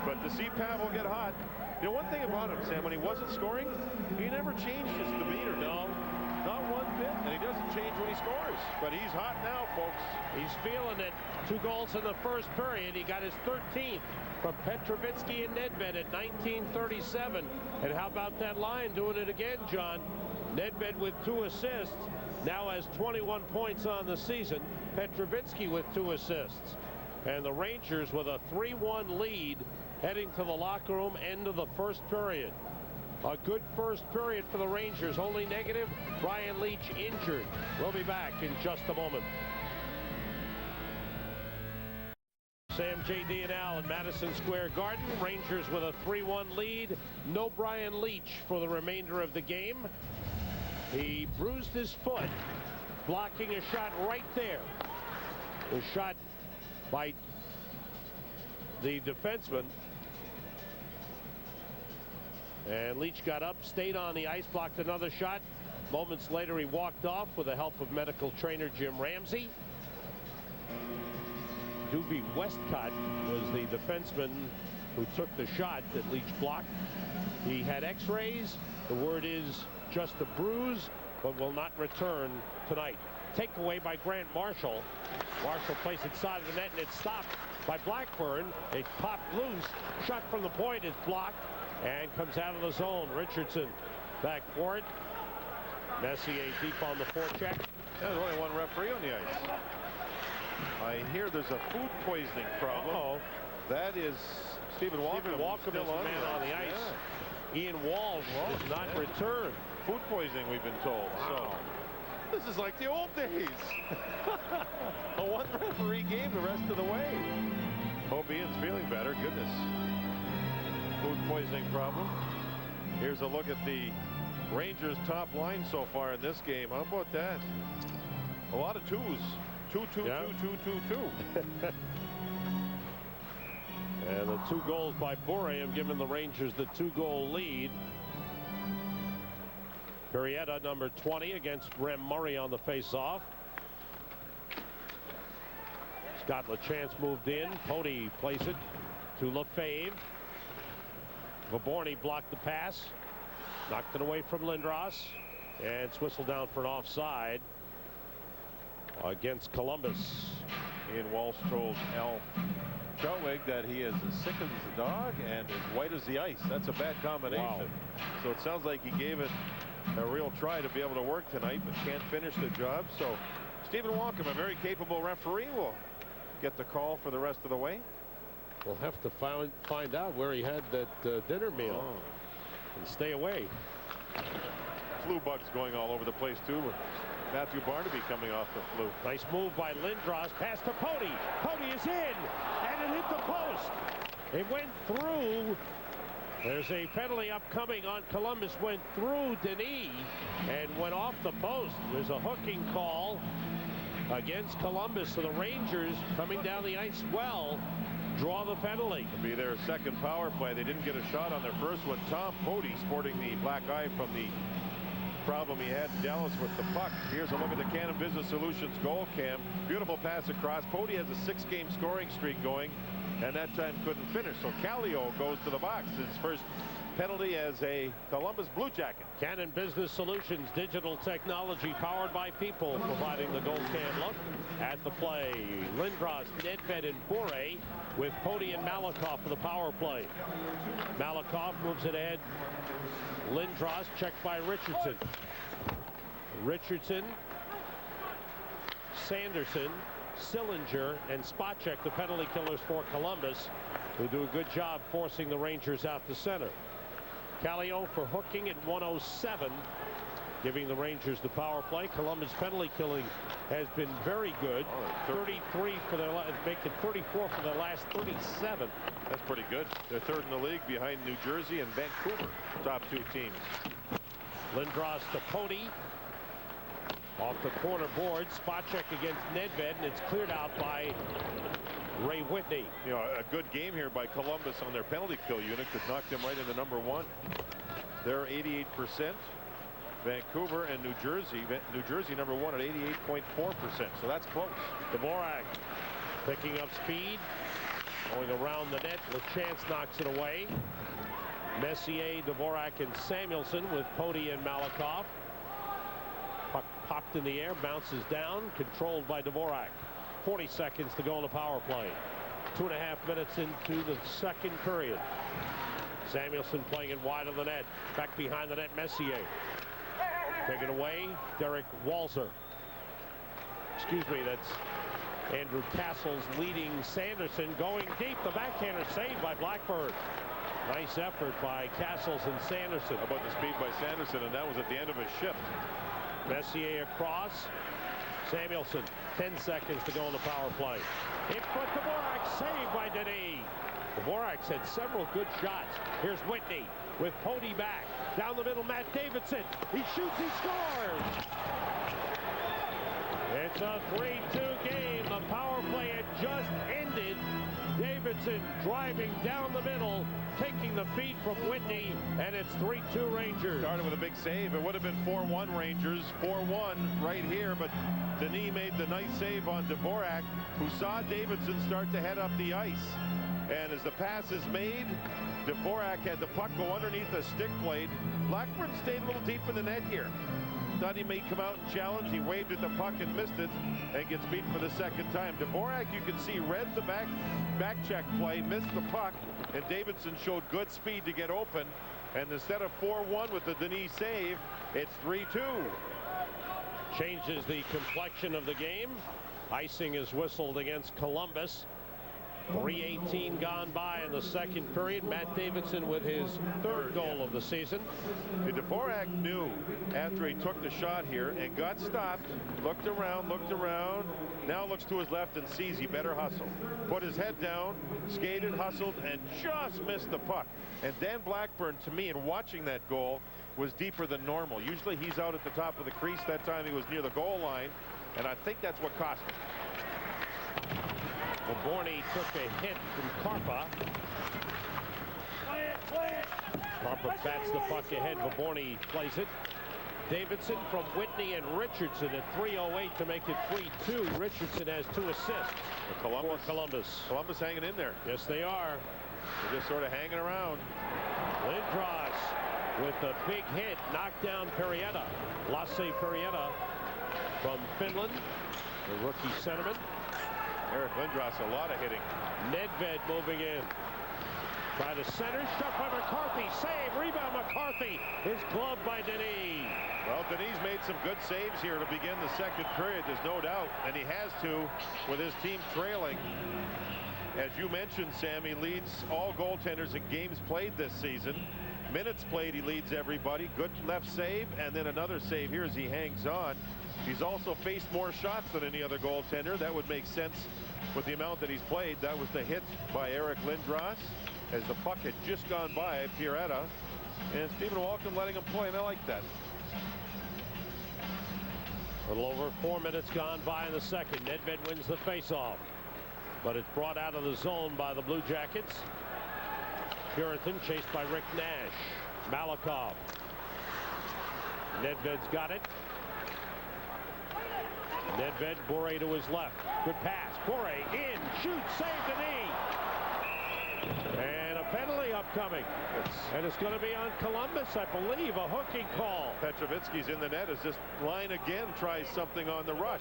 but to see Pavel get hot. You know, one thing about him, Sam, when he wasn't scoring, he never changed his demeanor. No. Not one bit, and he doesn't change when he scores. But he's hot now, folks. He's feeling it. 2 goals in the first period. He got his 13th from Petrovitsky and Nedved at 19:37. And how about that line doing it again, John? Nedved with 2 assists. Now has 21 points on the season. Petrovitsky with 2 assists. And the Rangers with a 3-1 lead heading to the locker room end of the first period. A good first period for the Rangers. Only negative, Brian Leetch injured. We'll be back in just a moment. Sam, J.D. and Al at Madison Square Garden. Rangers with a 3-1 lead. No Brian Leetch for the remainder of the game. He bruised his foot, blocking a shot right there. A shot by the defenseman. And Leetch got up, stayed on the ice, blocked another shot. Moments later, he walked off with the help of medical trainer Jim Ramsey. Doobie Westcott was the defenseman who took the shot that Leetch blocked. He had x-rays. The word is just a bruise, but will not return tonight. Takeaway by Grant Marshall. Marshall placed it side of the net, and it's stopped by Blackburn. It popped loose. Shot from the point is blocked and comes out of the zone. Richardson back for it. Messier deep on the forecheck. There's only one referee on the ice. I hear there's a food poisoning problem. Uh-oh. That is Stephen Walker. Stephen Walker is the man on the ice. Yeah. Ian Walsh does not return. Food poisoning, we've been told. Wow. So this is like the old days. A one referee game the rest of the way. Hope Ian's feeling better. Goodness. Food poisoning problem. Here's a look at the Rangers top line so far in this game. How about that? A lot of 2s. 2, 2, Yeah. 2, 2, 2, 2. And the 2 goals by Bure have given the Rangers the 2-goal lead. Perrietta, number 20, against Rem Murray on the face-off. Scott LaChance moved in. Pody plays it to Lefebvre. Vaborny blocked the pass. Knocked it away from Lindros. And it's whistled down for an offside against Columbus. Ian Walsh told Al Chelwig that he is as sick as a dog and as white as the ice. That's a bad combination. Wow. So it sounds like he gave it a real try to be able to work tonight, but can't finish the job. So Stephen Walcom, a very capable referee, will get the call for the rest of the way. We'll have to find out where he had that dinner meal and stay away. Flu bugs going all over the place too. Matthew Barnaby coming off the flu. Nice move by Lindros. Pass to Pody. Pody is in, and it hit the post. It went through. There's a penalty upcoming on Columbus. Went through Denis and went off the post. There's a hooking call against Columbus. So the Rangers coming down the ice well draw the penalty. It'll be their second power play. They didn't get a shot on their first one. Tom Pody sporting the black eye from the problem he had in Dallas with the puck. Here's a look at the Cannon Business Solutions goal cam. Beautiful pass across. Pody has a 6-game scoring streak going, and that time couldn't finish. So Kallio goes to the box. His first penalty as a Columbus Blue Jacket. Cannon Business Solutions, digital technology powered by people, providing the goal cam look at the play. Lindros, Nedved, and Bure with Pody and Malakoff for the power play. Malakoff moves it ahead. Lindros checked by Richardson. Richardson, Sanderson, Sillinger, and Spacek, the penalty killers for Columbus, who do a good job forcing the Rangers out to center. Kallio for hooking at 107, giving the Rangers the power play. Columbus penalty killing has been very good. 33 for their make it 34 for their last 37. That's pretty good. They're third in the league behind New Jersey and Vancouver, top two teams. Lindros to Pody. Off the corner board. Spacek against Nedved, and it's cleared out by Ray Whitney. You know, a good game here by Columbus on their penalty kill unit could knock them right into number one. They're 88%. Vancouver and New Jersey number one at 88.4%. So that's close. Dvorak picking up speed, going around the net. LeChance knocks it away. Messier, Dvorak, and Samuelson with Pody and Malakoff. Puck popped in the air, bounces down, controlled by Dvorak. 40 seconds to go in the power play. 2.5 minutes into the second period. Samuelson playing it wide of the net. Back behind the net, Messier. Take it away, Derek Walzer. Excuse me, that's Andrew Castles leading Sanderson, going deep. The backhander saved by Blackburn. Nice effort by Castles and Sanderson. How about the speed by Sanderson, and that was at the end of a shift. Messier across. Samuelson, 10 seconds to go in the power play. In front, Dvorak, saved by Denis. Dvorak's had several good shots. Here's Whitney with Pody back. Down the middle, Matt Davidson. He shoots, he scores! It's a 3-2 game. The power play had just ended. Davidson driving down the middle, taking the feed from Whitney, and it's 3-2 Rangers. Started with a big save. It would have been 4-1 Rangers. 4-1 right here, but Denis made the nice save on Dvorak, who saw Davidson start to head up the ice. And as the pass is made, Dvorak had the puck go underneath the stick blade. Blackburn stayed a little deep in the net here. Thought he may come out and challenge. He waved at the puck and missed it, and gets beat for the second time. Dvorak, you can see, read the back check play, missed the puck, and Davidson showed good speed to get open. And instead of 4-1 with the Denis save, it's 3-2. Changes the complexion of the game. Icing is whistled against Columbus. 3:18 gone by in the second period. Matt Davidson with his third goal of the season. Dvorak knew after he took the shot here and got stopped, looked around, now looks to his left and sees he better hustle. Put his head down, skated, hustled, and just missed the puck. And Dan Blackburn, to me, in watching that goal, was deeper than normal. Usually he's out at the top of the crease. That time he was near the goal line, and I think that's what cost him. Borny took a hit from Karpa. Karpa bats the puck ahead. Borny plays it. Davidson from Whitney and Richardson at 3:08 to make it 3-2. Richardson has 2 assists for Columbus. Columbus hanging in there. Yes, they are. They're just sort of hanging around. Lindros with the big hit, knocked down Perrietta. Lasse Perrietta from Finland, the rookie centerman. Eric Lindros, a lot of hitting. Nedved moving in. By the center, shot by McCarthy. Save, rebound McCarthy. Is gloved by Denis. Well, Denis made some good saves here to begin the second period. There's no doubt, and he has to with his team trailing. As you mentioned, Sam, he leads all goaltenders in games played this season. Minutes played, he leads everybody. Good left save, and then another save here as he hangs on. He's also faced more shots than any other goaltender. That would make sense with the amount that he's played. That was the hit by Eric Lindros as the puck had just gone by Pierretta. And Stephen Walken letting him play, and I like that. A little over 4 minutes gone by in the second. Nedved wins the faceoff, but it's brought out of the zone by the Blue Jackets. Puritan chased by Rick Nash. Malakoff. Nedved's got it. Nedved, Bure to his left. Good pass. Bure in, shoots, save Denis. And a penalty upcoming. And it's going to be on Columbus, I believe, a hooking call. Petrovitsky's in the net as this line again tries something on the rush.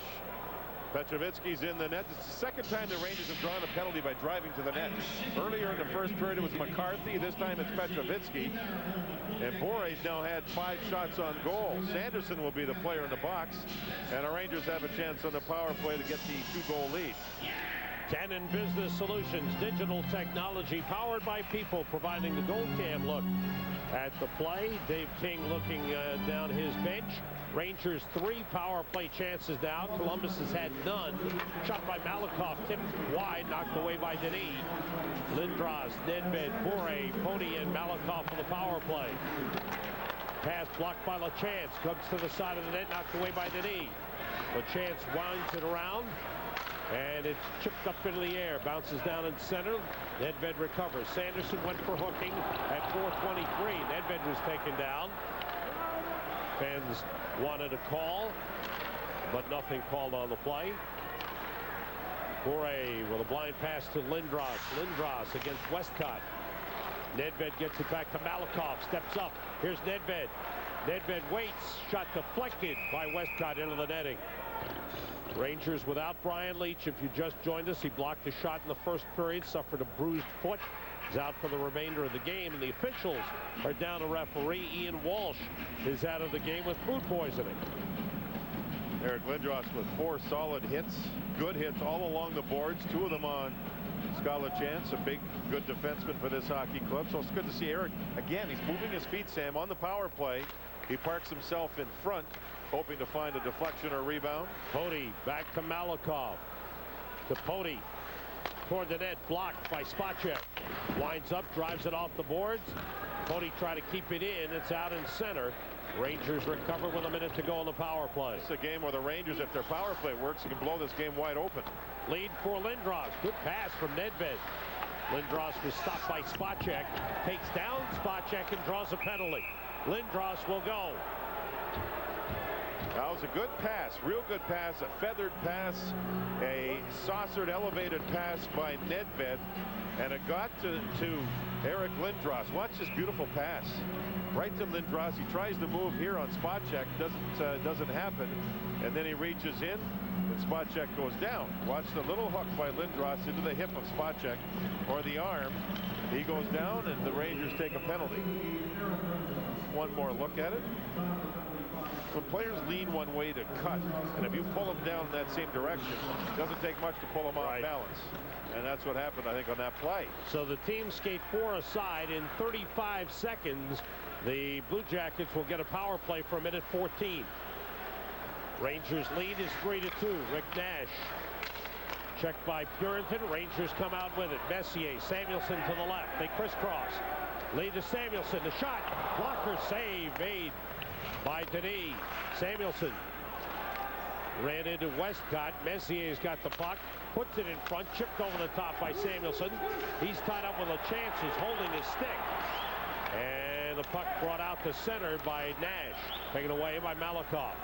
Petrovitsky's in the net. It's the second time the Rangers have drawn a penalty by driving to the net. Earlier in the first period it was McCarthy. This time it's Petrovitsky. And Bore's now had 5 shots on goal. Sanderson will be the player in the box. And the Rangers have a chance on the power play to get the 2-goal lead. Cannon Business Solutions, digital technology powered by people, providing the goal cam look at the play. Dave King looking down his bench. Rangers 3 power play chances now. Columbus has had none. Shot by Malakoff, tipped wide, knocked away by Denis. Lindros, Nedved, Bure, Pony, and Malakoff on the power play. Pass blocked by LaChance. Comes to the side of the net, knocked away by Denis. LaChance winds it around, and it's chipped up into the air. Bounces down in center. Nedved recovers. Sanderson went for hooking at 4:23. Nedved was taken down. Fans wanted a call, but nothing called on the play. Bure with a blind pass to Lindros. Lindros against Westcott. Nedved gets it back to Malakoff. Steps up. Here's Nedved. Nedved waits. Shot deflected by Westcott into the netting. Rangers without Brian Leetch. If you just joined us, he blocked a shot in the first period, suffered a bruised foot. He's out for the remainder of the game, and the officials are down a referee. Ian Walsh is out of the game with food poisoning. Eric Lindros with 4 solid hits, good hits all along the boards, 2 of them on Scott LaChance, a big, good defenseman for this hockey club. So it's good to see Eric. Again, he's moving his feet, Sam, on the power play. He parks himself in front, hoping to find a deflection or rebound. Pody back to Malakoff. To Pody. Toward the net, blocked by Spacek. Winds up, drives it off the boards. Pody try to keep it in. It's out in center. Rangers recover with a minute to go on the power play. It's a game where the Rangers, if their power play works, can blow this game wide open. Lead for Lindros. Good pass from Nedved. Lindros was stopped by Spacek. Takes down Spacek and draws a penalty. Lindros will go. That was a good pass, real good pass, a feathered pass, a saucered, elevated pass by Nedved, and it got to Eric Lindros. Watch this beautiful pass. Right to Lindros. He tries to move here on Spacek, doesn't happen, and then he reaches in, and Spacek goes down. Watch the little hook by Lindros into the hip of Spacek, or the arm. He goes down, and the Rangers take a penalty. One more look at it. When players lean one way to cut, and if you pull them down in that same direction, it doesn't take much to pull them off balance. And that's what happened, I think, on that play. So the team skate 4 aside in 35 seconds. The Blue Jackets will get a power play for a minute 14. Rangers lead is 3-2. Rick Nash. Checked by Puritan. Rangers come out with it. Messier, Samuelson to the left. They crisscross. Lead to Samuelson. The shot. Blocker save made by Denis. Samuelson ran into Westcott. Messier's got the puck, puts it in front, chipped over the top by Samuelson. He's tied up with LaChance, who's holding his stick. And the puck brought out to center by Nash, taken away by Malakoff.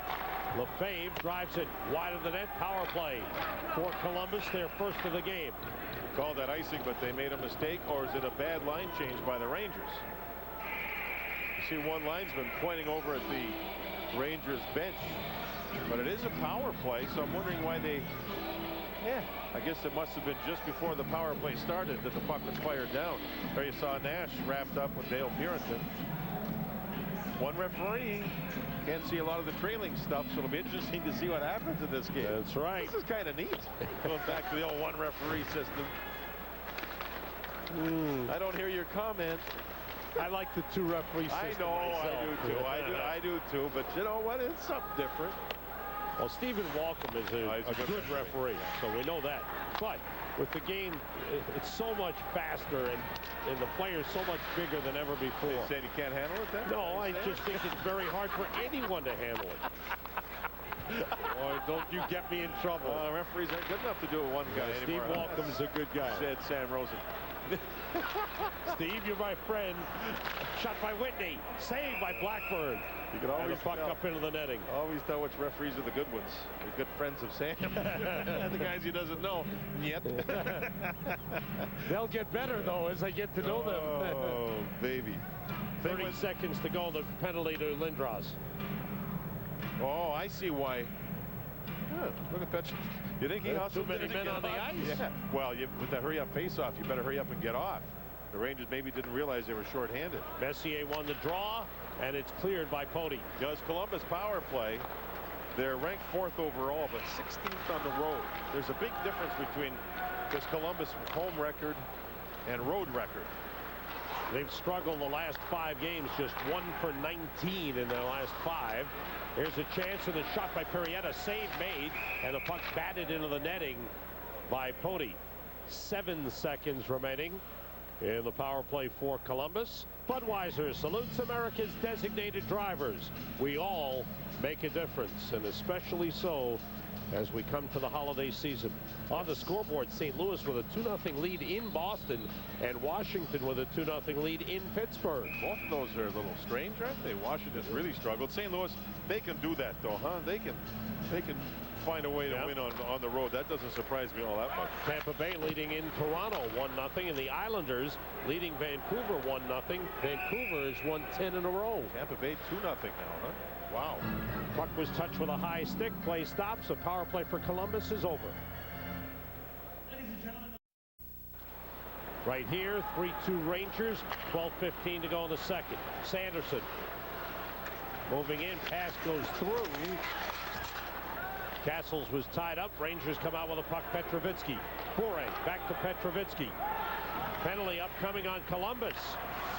Lefebvre drives it wide of the net. Power play for Columbus, their first of the game. Called that icing, but they made a mistake, or is it a bad line change by the Rangers? You see one linesman pointing over at the Rangers bench, but it is a power play, so I'm wondering why they Yeah, I guess it must have been just before the power play started that the puck was fired down. There you saw Nash wrapped up with Dale Purinton. One referee. Can't see a lot of the trailing stuff, so it'll be interesting to see what happens in this game. That's right. This is kind of neat. Going back to the old one referee system. I don't hear your comment. I like the 2 referee system. I know, myself. I do too. I do too. But you know what? It's something different. Well, Stephen Walcom is a good referee, so we know that. But with the game, it's so much faster, and the player's so much bigger than ever before. You said he can't handle it then? No, I just think it's very hard for anyone to handle it. Boy, don't you get me in trouble. Referees aren't good enough to do it one guy Steve anymore. Walcom's a good guy. Said Sam Rosen. Steve, you're my friend. Shot by Whitney. Saved by Blackburn. You can always and the puck tell. up into the netting. Always tell which referees are the good ones. The good friends of Sam. The guys he doesn't know yet. They'll get better, though, as I get to know them. Oh, baby. 30 seconds to go. The penalty to Lindros. Oh, I see why. Yeah, look at that. You think he hustled? Too many men on the ice. Yeah. Well, with that hurry-up face-off, you better hurry up and get off. The Rangers maybe didn't realize they were short-handed. Messier won the draw, and it's cleared by Pody. Because Columbus power play, they're ranked 4th overall, but 16th on the road. There's a big difference between this Columbus home record and road record. They've struggled the last 5 games, just 1 for 19 in their last 5. Here's a chance, and a shot by Perrietta, save made, and the puck batted into the netting by Pody. 7 seconds remaining in the power play for Columbus. Budweiser salutes America's designated drivers. We all make a difference, and especially so as we come to the holiday season. On the scoreboard, St. Louis with a 2-0 lead in Boston, and Washington with a 2-0 lead in Pittsburgh. Both of those are a little strange, aren't they? Washington's really struggled. St. Louis, they can do that, though, huh? They can find a way to win on the road. That doesn't surprise me all that much. Tampa Bay leading in Toronto 1-0, and the Islanders leading Vancouver 1-0. Vancouver has won 10 in a row. Tampa Bay 2-0 now, huh? Wow. Puck was touched with a high stick. Play stops. The power play for Columbus is over. Right here, 3-2 Rangers. 12:15 to go in the second. Sanderson moving in. Pass goes through. Castles was tied up. Rangers come out with a puck. Petrovitsky. Bure back to Petrovitsky. Penalty upcoming on Columbus.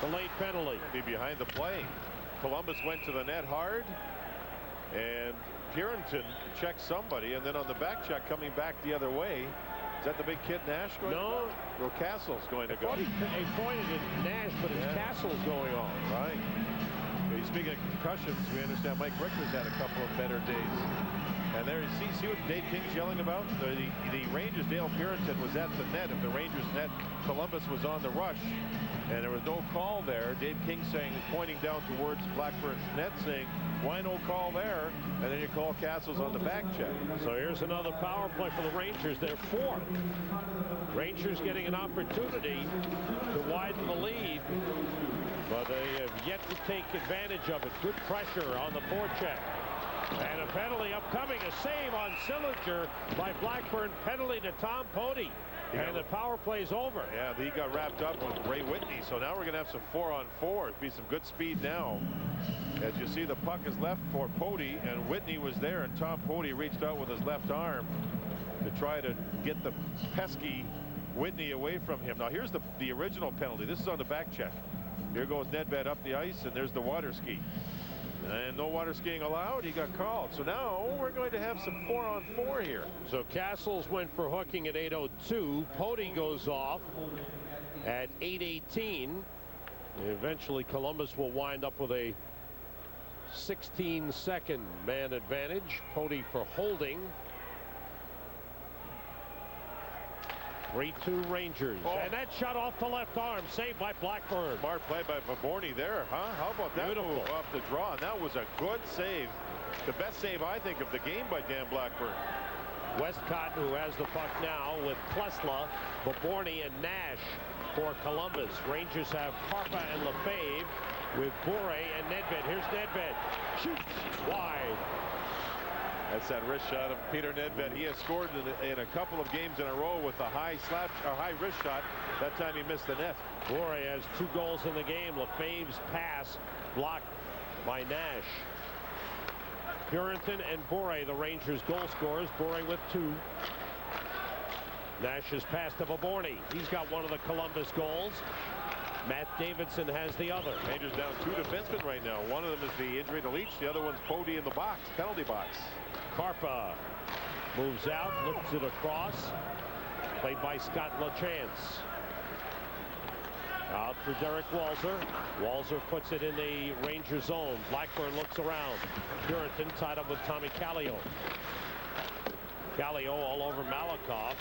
The late penalty. Be behind the play. Columbus went to the net hard, and Purinton checked somebody, and then on the back check coming back the other way. Is that the big kid Nash going to go? Well, Castle's going to go. He pointed at Nash, but it's Castle's going on. Right. Speaking of concussions, we understand Mike Richter's had a couple of better days. And there you see what Dave King's yelling about? The Rangers, Dale Purinton was at the net. If the Rangers net, Columbus was on the rush. And there was no call there. Dave King pointing down towards Blackburn's net, saying, why no call there? And then you call Castles on the back check. So here's another power play for the Rangers. They're 4th. Rangers getting an opportunity to widen the lead, but they have yet to take advantage of it. Good pressure on the forecheck. And a penalty upcoming. A save on Sillinger by Blackburn. Penalty to Tom Pody. And the power play's over. Yeah, he got wrapped up with Ray Whitney. So now we're going to have some 4-on-4. It'll be some good speed now. As you see, the puck is left for Pody, and Whitney was there, and Tom Pody reached out with his left arm to try to get the pesky Whitney away from him. Now here's the original penalty. This is on the back check. Here goes Nedved up the ice, and there's the water ski. And no water skiing allowed. He got called. So now we're going to have some 4-on-4 here. So Castles went for hooking at 8:02. Pody goes off at 8:18. Eventually Columbus will wind up with a 16-second man advantage. Pody for holding. 3-2 Rangers. And that shot off the left arm, saved by Blackburn. Smart play by Vaborny there, huh? How about that move off the draw? And that was a good save. The best save, I think, of the game by Dan Blackburn. Westcott, who has the puck now with Klesla, Vaborny, and Nash for Columbus. Rangers have Karpa and Lefebvre with Bure and Nedved. Here's Nedved. Shoots wide. That's that wrist shot of Peter Nedved. He has scored in a couple of games in a row with a high wrist shot. That time he missed the net. Bore has 2 goals in the game. Lefebvre's pass blocked by Nash. Purinton and Bore, the Rangers goal scorers. Bore with 2. Nash's pass to Vaborny. He's got one of the Columbus goals. Matt Davidson has the other. Rangers down 2 defensemen right now. One of them is the injury to Leach. The other one's Pody in the box, penalty box. Karpa moves out, looks it across. Played by Scott LaChance. Out for Derek Walser. Walser puts it in the Ranger zone. Blackburn looks around. Purinton tied up with Tommy Kallio. Kallio all over Malakoff.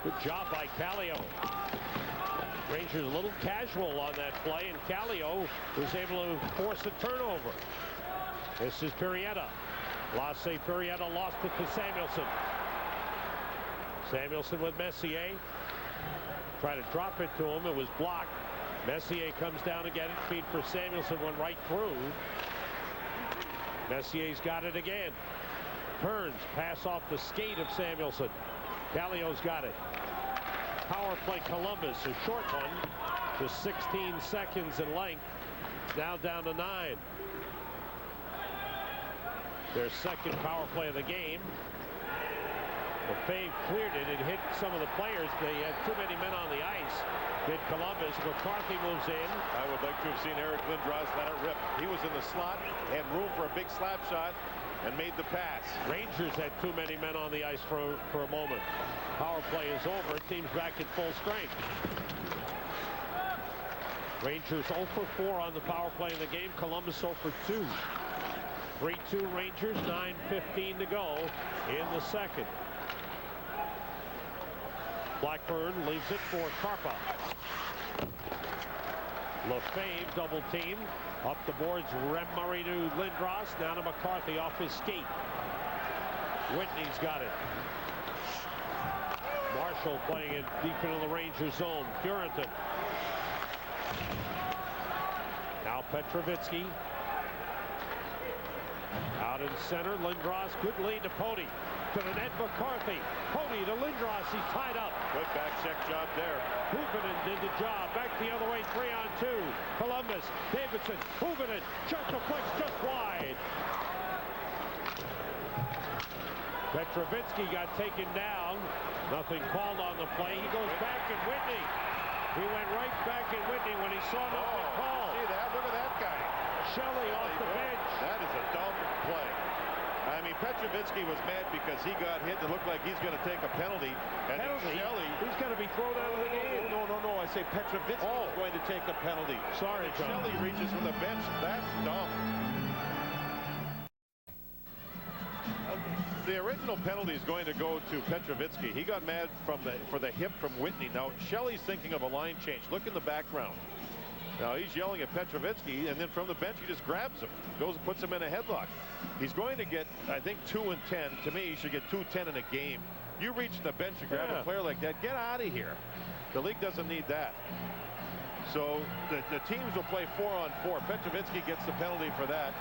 Good job by Kallio. Rangers a little casual on that play, and Kallio was able to force a turnover. This is Pirietta. Lasse Pirietta lost it to Samuelson. Samuelson with Messier. Tried to drop it to him. It was blocked. Messier comes down to get it. Feed for Samuelson, went right through. Messier's got it again. Turns, pass off the skate of Samuelson. Kallio's got it. Power play Columbus, a short one, just 16 seconds in length. Now down to 9. Their second power play of the game. Lefebvre cleared it. It hit some of the players. They had too many men on the ice. Did Columbus. McCarthy moves in. I would like to have seen Eric Lindros let it rip. He was in the slot, had room for a big slap shot, and made the pass. Rangers had too many men on the ice for a moment. Power play is over. Team's back at full strength. Rangers 0 for 4 on the power play in the game. Columbus 0 for 2. 3-2 Rangers. 9:15 to go in the second. Blackburn leaves it for Karpa. Lefebvre double team. Up the boards, Rem Murray to Lindros. Now to McCarthy off his skate. Whitney's got it. Marshall playing it deep into the Rangers zone. Purinton. Now Petrovitsky. Out in center, Lindros. Good lead to Pody. To the net, McCarthy. Pody to Lindros. He's tied up. Good back check job there. Huberden did the job. Back the other way, 3-on-2. Columbus, Davidson, Huberden. Shot deflects just wide. Petrovitsky got taken down. Nothing called on the play. He goes back at Whitney. He went right back at Whitney when he saw nothing called. See that? Look at that guy. Shelley off the bench. That is a dumb play. I mean, Petrovitsky was mad because he got hit. It looked like he's going to take a penalty. And Shelley, he's going to be thrown out of the game. No. I say Petrovitsky is going to take a penalty. Sorry, John. Shelley reaches from the bench. That's dumb. The original penalty is going to go to Petrovitsky. He got mad for the hip from Whitney. Now Shelley's thinking of a line change. Look in the background. Now he's yelling at Petrovitsky, and then from the bench he just grabs him, goes and puts him in a headlock. He's going to get, I think, 2 and 10. To me, he should get 2-10 in a game. You reach the bench and grab a player like that, get out of here. The league doesn't need that. So the teams will play 4-on-4. Petrovitsky gets the penalty for that.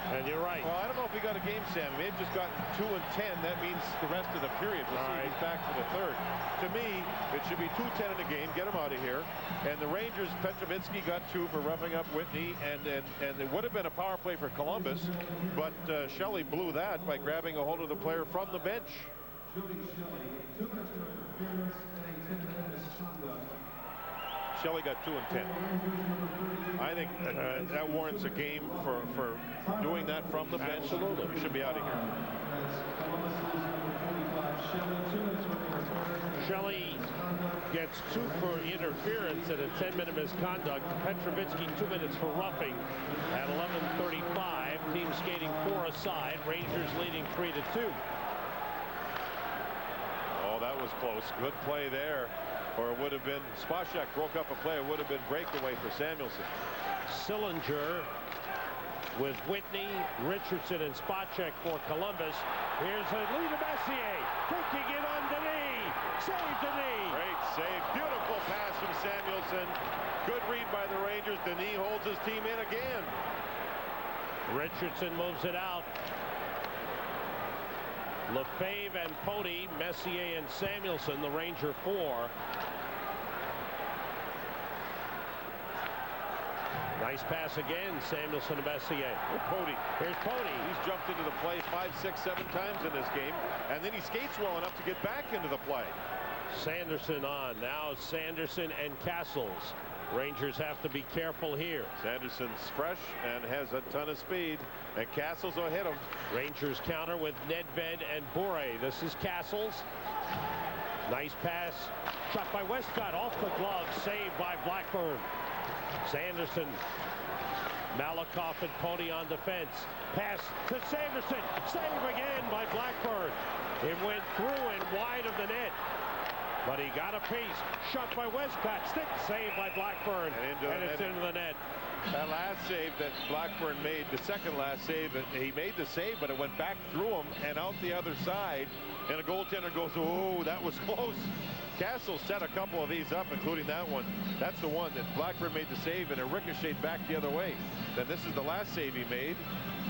And you're right. Well, I don't know if we got a game, Sam. He had just gotten 2 and 10. That means the rest of the period. We'll see if he's back for the third. To me, it should be 2-10 in a game. Get him out of here. And the Rangers, Petrovitsky got 2 for roughing up Whitney, and it would have been a power play for Columbus, but Shelley blew that by grabbing a hold of the player from the bench. Shelley got 2 and 10. I think that warrants a game for doing that from the bench. Absolutely. You should be out of here. Shelley gets 2 for interference and a 10-minute misconduct. Petrovitsky 2 minutes for roughing at 11:35. Team skating 4 aside. Rangers leading 3-2. Oh, that was close. Good play there. Or it would have been, Spacek broke up a play. It would have been breakaway for Samuelson. Sillinger with Whitney, Richardson, and Spacek for Columbus. Here's a lead to Messier. Taking it on Denis. Save Denis. Great save. Beautiful pass from Samuelson. Good read by the Rangers. Denis holds his team in again. Richardson moves it out. Lefebvre and Pody, Messier and Samuelson, the Ranger 4. Nice pass again, Samuelson to Messier. Pody. Here's Pody. He's jumped into the play 5, 6, 7 times in this game, and then he skates well enough to get back into the play. Sanderson on. Now Sanderson and Castles. Rangers have to be careful here. Sanderson's fresh and has a ton of speed, and Castles will hit him. Rangers counter with Nedved and Bure. This is Castles. Nice pass. Shot by Westcott off the glove. Saved by Blackburn. Sanderson. Malakoff and Pody on defense. Pass to Sanderson. Save again by Blackburn. It went through and wide of the net. But he got a piece. Shot by Westcott. Stick saved by Blackburn. And it's into the net. That last save that Blackburn made, the second last save, he made the save, but it went back through him and out the other side. And a goaltender goes, oh, that was close. Castle set a couple of these up, including that one. That's the one that Blackburn made the save, and it ricocheted back the other way. Then this is the last save he made,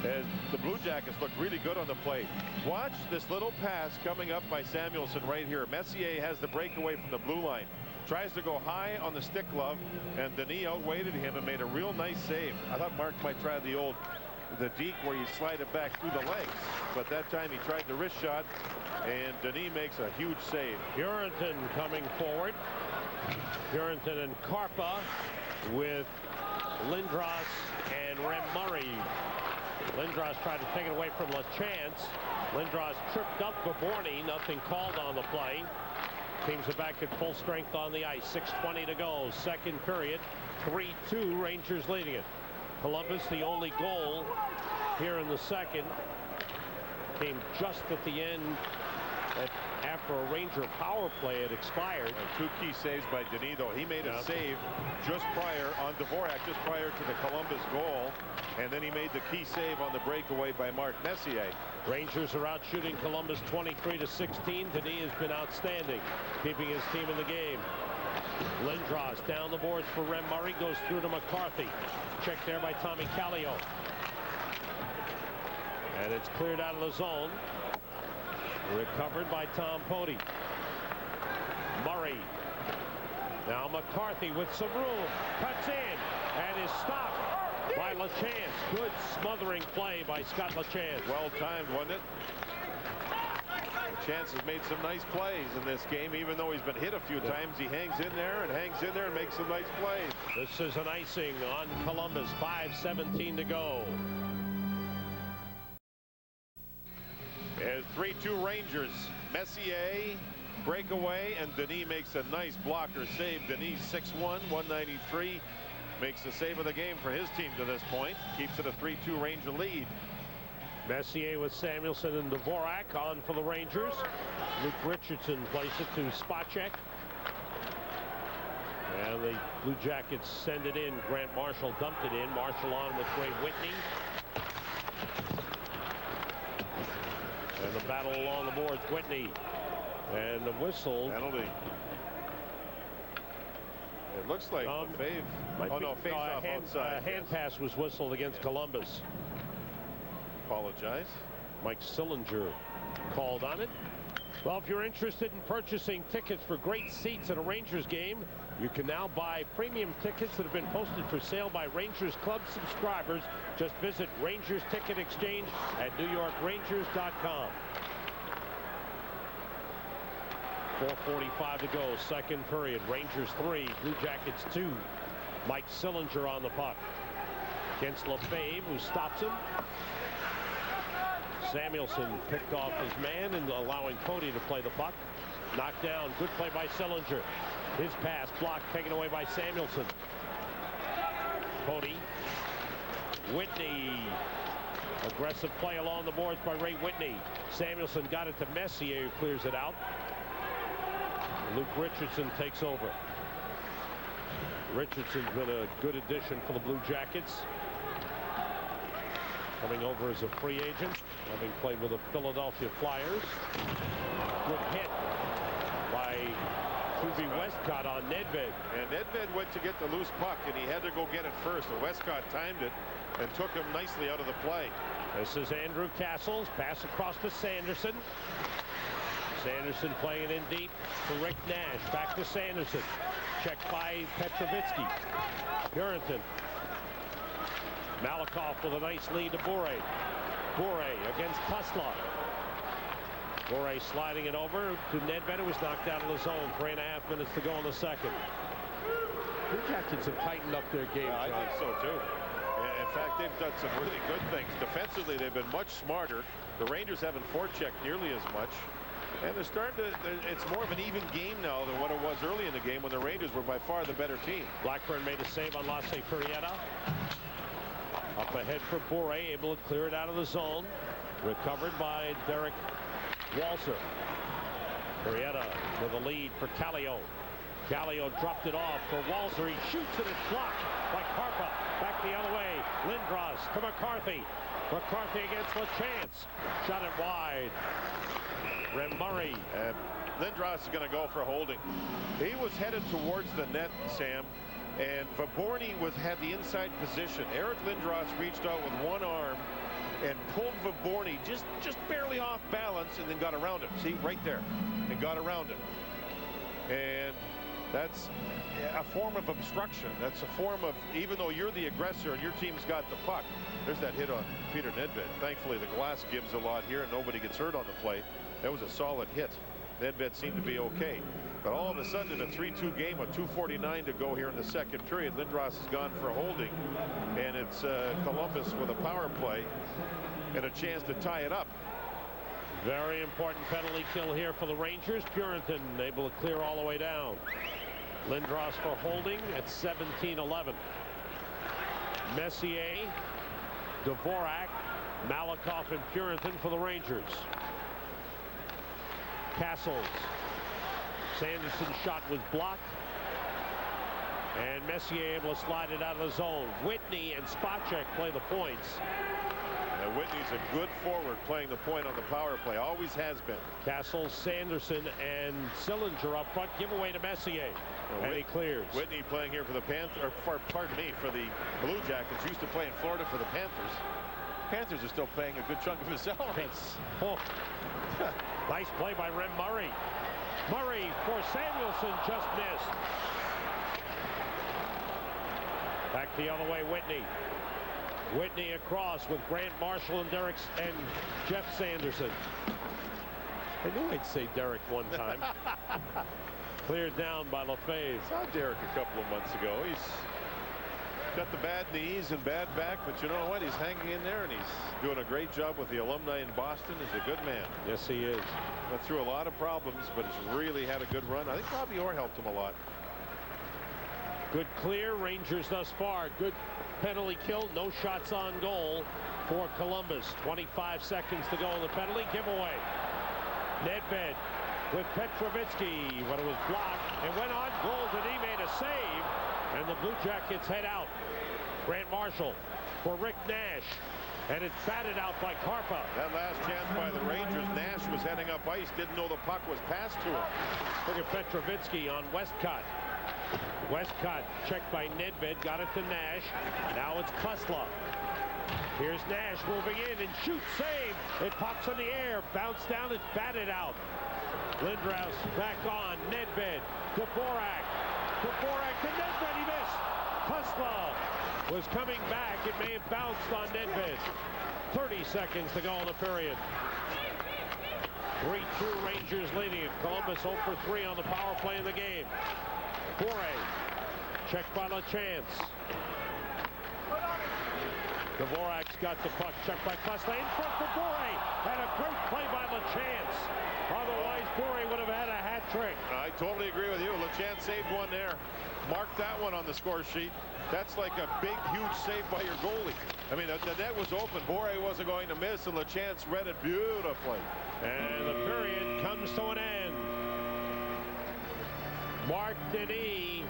as the Blue Jackets looked really good on the play. Watch this little pass coming up by Samuelson right here. Messier has the breakaway from the blue line. Tries to go high on the stick glove, and Denis outweighted him and made a real nice save. I thought Mark might try the deke where you slide it back through the legs, but that time he tried the wrist shot, and Denis makes a huge save. Purinton coming forward. Purinton and Karpa with Lindros and Rem Murray. Lindros tried to take it away from LaChance. Lindros tripped up Gaborny. Nothing called on the play. Teams are back at full strength on the ice. 6:20 to go. Second period. 3-2. Rangers leading it. Columbus, the only goal here in the second, came just at the end after a Ranger power play had expired. And 2 key saves by Denis, though. He made a save just prior on Dvorak, just prior to the Columbus goal. And then he made the key save on the breakaway by Mark Messier. Rangers are out shooting Columbus 23-16. Denis has been outstanding, keeping his team in the game. Lindros down the boards for Rem Murray, goes through to McCarthy. Checked there by Tommy Kallio. And it's cleared out of the zone. Recovered by Tom Pody. Murray. Now McCarthy with some room. Cuts in and is stopped by LaChance. Good smothering play by Scott LaChance. Well timed, wasn't it? LaChance has made some nice plays in this game. Even though he's been hit a few times, he hangs in there and makes some nice plays. This is an icing on Columbus. 5:17 to go. As 3-2 Rangers. Messier breakaway, and Denis makes a nice blocker save. Denis 6'1", 193. Makes the save of the game for his team to this point. Keeps it a 3-2 Ranger lead. Messier with Samuelson and Dvorak on for the Rangers. Luke Richardson plays it to Spacek. And the Blue Jackets send it in. Grant Marshall dumped it in. Marshall on with Ray Whitney. And the battle along the boards. Whitney. And the whistle. Penalty. It looks like Fave. Oh no, face off outside. Hand pass was whistled against Columbus. Apologize. Mike Sillinger called on it. Well, if you're interested in purchasing tickets for great seats at a Rangers game, you can now buy premium tickets that have been posted for sale by Rangers Club subscribers. Just visit Rangers Ticket Exchange at NewYorkRangers.com. 4:45 to go, second period. Rangers 3, Blue Jackets 2. Mike Sillinger on the puck against Lefebvre, who stops him. Samuelson picked off his man and allowing Pody to play the puck. Knocked down. Good play by Sillinger. His pass blocked, taken away by Samuelson. Pody. Whitney. Aggressive play along the boards by Ray Whitney. Samuelson got it to Messier, who clears it out. Luke Richardson takes over. Richardson's been a good addition for the Blue Jackets. Coming over as a free agent, having played with the Philadelphia Flyers. Good hit by Truby Westcott on Nedved. And Nedved went to get the loose puck, and he had to go get it first. And Westcott timed it and took him nicely out of the play. This is Andrew Castles. Pass across to Sanderson. Sanderson playing it in deep to Rick Nash. Back to Sanderson. Checked by Petrovitsky. Purinton. Malakoff with a nice lead to Bure. Bure against Kusla. Bure sliding it over to Nedved, who was knocked out of the zone. 3.5 minutes to go in the second. Blue Jackets have tightened up their game. I think so too. In fact, they've done some really good things. Defensively, they've been much smarter. The Rangers haven't forechecked nearly as much. And they're starting to, it's more of an even game now than what it was early in the game when the Rangers were by far the better team. Blackburn made a save on Lasse Purrieta. Up ahead for Bure, able to clear it out of the zone. Recovered by Derek Walser. Purrieta with a lead for Kallio. Kallio dropped it off for Walser. He shoots it, it's blocked by Karpa. Back the other way. Lindros to McCarthy. McCarthy against LaChance. Shot it wide. Rem Murray. Lindros is going to go for holding. He was headed towards the net, Sam, and Vaborny had the inside position. Eric Lindros reached out with one arm and pulled Vaborny just barely off balance and then got around him. See, right there, and got around him. And that's a form of obstruction. That's a form of, even though you're the aggressor and your team's got the puck. There's that hit on Peter Nedved. Thankfully, the glass gives a lot here and nobody gets hurt on the play. That was a solid hit. Nedved seemed to be okay. But all of a sudden, in a 3-2 game with 2:49 to go here in the second period, Lindros has gone for a holding. And it's Columbus with a power play and a chance to tie it up. Very important penalty kill here for the Rangers. Purinton able to clear all the way down. Lindros for holding at 17-11. Messier, Dvorak, Malakoff, and Purinton for the Rangers. Castles. Sanderson's shot was blocked. And Messier able to slide it out of the zone. Whitney and Spacek play the points. Whitney's a good forward playing the point on the power play. Always has been. Castles, Sanderson, and Sillinger up front. Give away to Messier. And he clears. Whitney playing here for the Panthers, or pardon me, for the Blue Jackets. Used to play in Florida for the Panthers. Panthers are still paying a good chunk of his salary. Oh. Nice play by Rem Murray. Murray for Samuelson, just missed. Back the other way, Whitney. Whitney across with Grant Marshall and and Jeff Sanderson. I knew I'd say Derek one time. Cleared down by LaFave. Saw Derek a couple of months ago. He's got the bad knees and bad back, but you know what? He's hanging in there and he's doing a great job with the alumni in Boston. He's a good man. Yes, he is. Went through a lot of problems, but he's really had a good run. I think Bobby Orr helped him a lot. Good clear. Rangers thus far. Good penalty kill. No shots on goal for Columbus. 25 seconds to go in the penalty giveaway. Nedved with Petrovitsky, but it was blocked. It went on goal, and he made a save. And the Blue Jackets head out. Grant Marshall for Rick Nash. And it's batted out by Karpa. That last chance by the Rangers, Nash was heading up ice, didn't know the puck was passed to him. Look at Petrovitsky on Westcott. Westcott checked by Nedved, got it to Nash. Now it's Kusla. Here's Nash moving in and shoots, save. It pops in the air, bounce down, it's batted out. Lindros back on, Nedved, Dvorak. Dvorak to Nedved, he missed. Kusla was coming back. It may have bounced on Nedved. 30 seconds to go in the period. 3-2 Rangers leading it. Columbus 0 for 3 on the power play in the game. Bure checked by LaChance. Dvorak's got the puck, checked by Kusla, in front for Bure, and a great play by LaChance. Otherwise, Bure would have had a hat trick. I totally agree with you. LaChance saved one there. Mark that one on the score sheet. That's like a big, huge save by your goalie. I mean, the net was open. Bure wasn't going to miss, and LaChance read it beautifully. And the period comes to an end. Mark Denis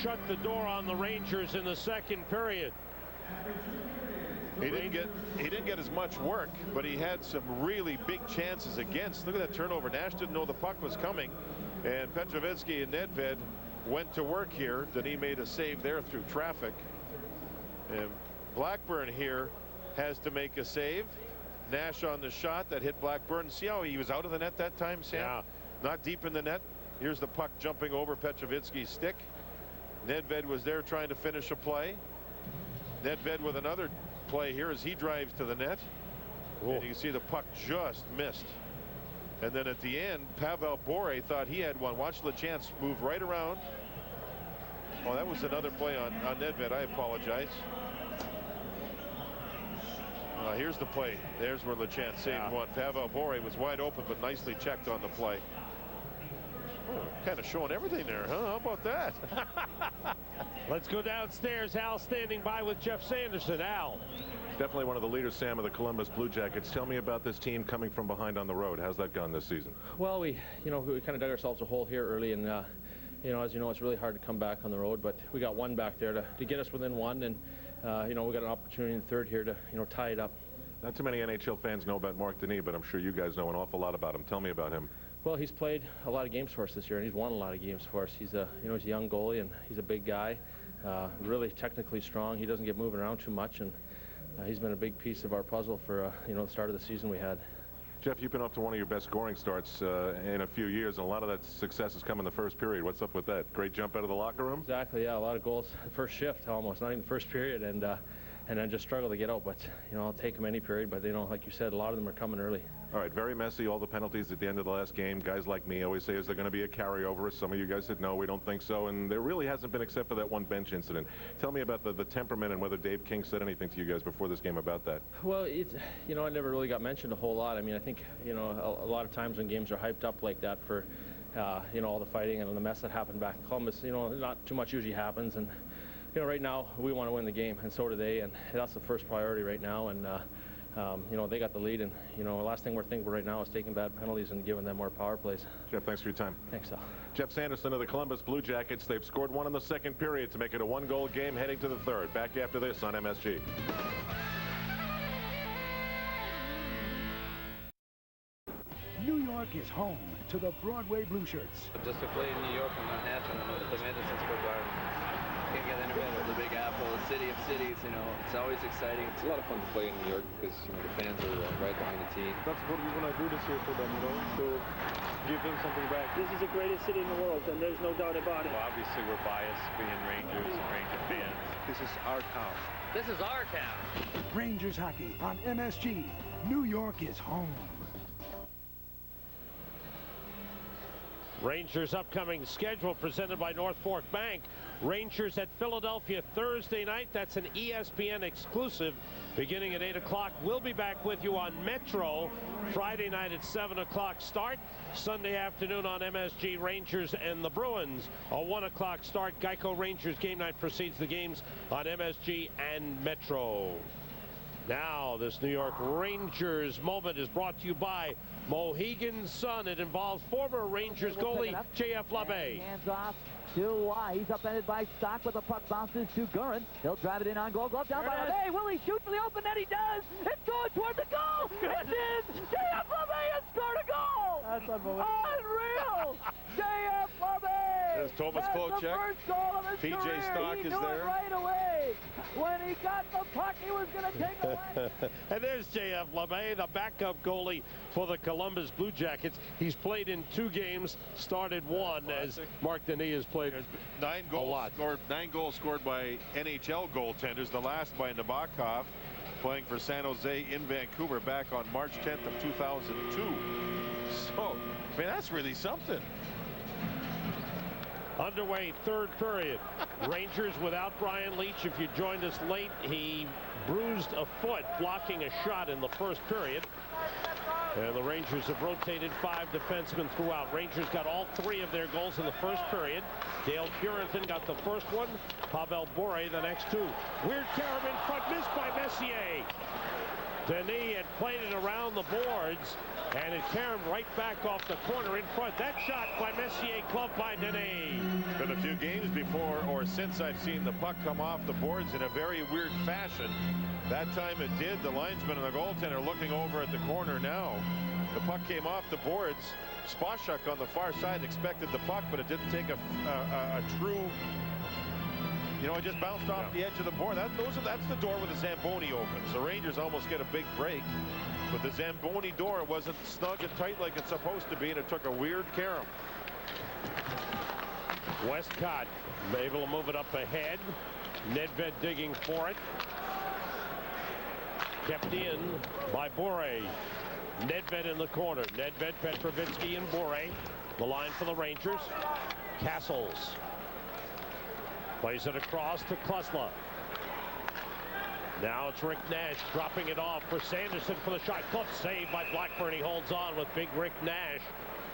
shut the door on the Rangers in the second period. He didn't get as much work, but he had some really big chances against. Look at that turnover. Nash didn't know the puck was coming, and Petrovitsky and Nedved went to work here. Denis made a save there through traffic. And Blackburn here has to make a save. Nash on the shot that hit Blackburn. See how he was out of the net that time, Sam? Yeah. Not deep in the net. Here's the puck jumping over Petrovitsky's stick. Nedved was there trying to finish a play. Nedved with another play here as he drives to the net. And you can see the puck just missed. And then at the end, Pavel Bure thought he had one. Watch LeChance move right around. Oh, that was another play on Nedved. I apologize. Here's the play. There's where LeChance saved one. Pavel Bure was wide open, but nicely checked on the play. Kind of showing everything there, huh? How about that? Let's go downstairs. Al standing by with Jeff Sanderson. Al. Definitely one of the leaders, Sam, of the Columbus Blue Jackets. Tell me about this team coming from behind on the road. How's that gone this season? Well, we kind of dug ourselves a hole here early, and as you know, it's really hard to come back on the road. But we got one back there to get us within one, and we got an opportunity in the third here to tie it up. Not too many NHL fans know about Marc Denis, but I'm sure you guys know an awful lot about him. Tell me about him. Well, he's played a lot of games for us this year, and he's won a lot of games for us. He's he's a young goalie, and he's a big guy, really technically strong. He doesn't get moving around too much, and he's been a big piece of our puzzle for the start of the season we had. Jeff, you've been up to one of your best scoring starts in a few years, and a lot of that success has come in the first period. What's up with that? Great jump out of the locker room? Exactly, yeah, a lot of goals. First shift, almost, not even the first period, and then just struggle to get out. But, I'll take them any period, but, like you said, a lot of them are coming early. All right, very messy, all the penalties at the end of the last game. Guys like me always say, is there going to be a carryover? Some of you guys said, no, we don't think so, and there really hasn't been except for that one bench incident. Tell me about the temperament and whether Dave King said anything to you guys before this game about that. Well, it never really got mentioned a whole lot. I mean, I think, a lot of times when games are hyped up like that for, all the fighting and the mess that happened back in Columbus, not too much usually happens, and right now we want to win the game, and so do they, and that's the first priority right now. And they got the lead, and the last thing we're thinking right now is taking bad penalties and giving them more power plays. Jeff, thanks for your time. Thanks, Al. Jeff Sanderson of the Columbus Blue Jackets. They've scored one in the second period to make it a one-goal game heading to the third. Back after this on MSG. New York is home to the Broadway Blue Shirts. Just to play in New York on Manhattan, the Madison Square Garden. Can't get any better. The Big Apple, the city of cities, it's always exciting. It's a lot of fun to play in New York because, the fans are right behind the team. That's what we want to do this year for them, to give them something back. This is the greatest city in the world, and there's no doubt about it. Well, obviously we're biased being Rangers and Ranger fans. This is our town. This is our town. Rangers hockey on MSG. New York is home. Rangers upcoming schedule presented by North Fork Bank. Rangers at Philadelphia Thursday night. That's an ESPN exclusive beginning at 8 o'clock. We'll be back with you on Metro Friday night at 7 o'clock start. Sunday afternoon on MSG, Rangers and the Bruins. A 1 o'clock start. Geico Rangers game night precedes the games on MSG and Metro. Now, this New York Rangers moment is brought to you by Mohegan Sun. It involves former Rangers goalie J.F. LaBaye. Hands off to he's upended by Stock, with the puck bounces to Gurin. He'll drive it in on goal. Glove down by LaBaye. Will he shoot for the open net? He does. It's going toward the goal. It's in. J.F. LaBaye has scored a goal. That's unbelievable. Unreal. J.F. LaBaye. There's Thomas Klocek. P.J. Stock is there. Right away. When he got the puck, he was going to take away. And there's J.F. LaBaye, the backup goalie for the Columbus Blue Jackets. He's played in 2 games, started 1 as Marc Denis has played 9 goals scored by NHL goaltenders. The last by Nabokov, playing for San Jose in Vancouver back on March 10th of 2002. So, that's really something. Underway, third period. Rangers without Brian Leetch. If you joined us late, he bruised a foot blocking a shot in the first period. And the Rangers have rotated 5 defensemen throughout. Rangers got all 3 of their goals in the first period. Dale Purinton got the first one. Pavel Bure the next 2. Weird carom in front, missed by Messier. Denis had played it around the boards, and it caromed right back off the corner in front. That shot by Messier, gloved by Denis. It's been a few games before or since I've seen the puck come off the boards in a very weird fashion. That time it did. The linesman and the goaltender looking over at the corner now. The puck came off the boards. Spashuk on the far side expected the puck, but it didn't take a true You know, it just bounced off the edge of the board. That's the door where the Zamboni opens. The Rangers almost get a big break. But the Zamboni door wasn't snug and tight like it's supposed to be, and it took a weird carom. Westcott able to move it up ahead. Nedved digging for it. Kept in by Bure. Nedved in the corner. Nedved, Petrovitsky, and Bure. The line for the Rangers. Castles plays it across to Klesla. Now it's Rick Nash dropping it off for Sanderson for the shot. Clipped, saved by Blackburn. He holds on with big Rick Nash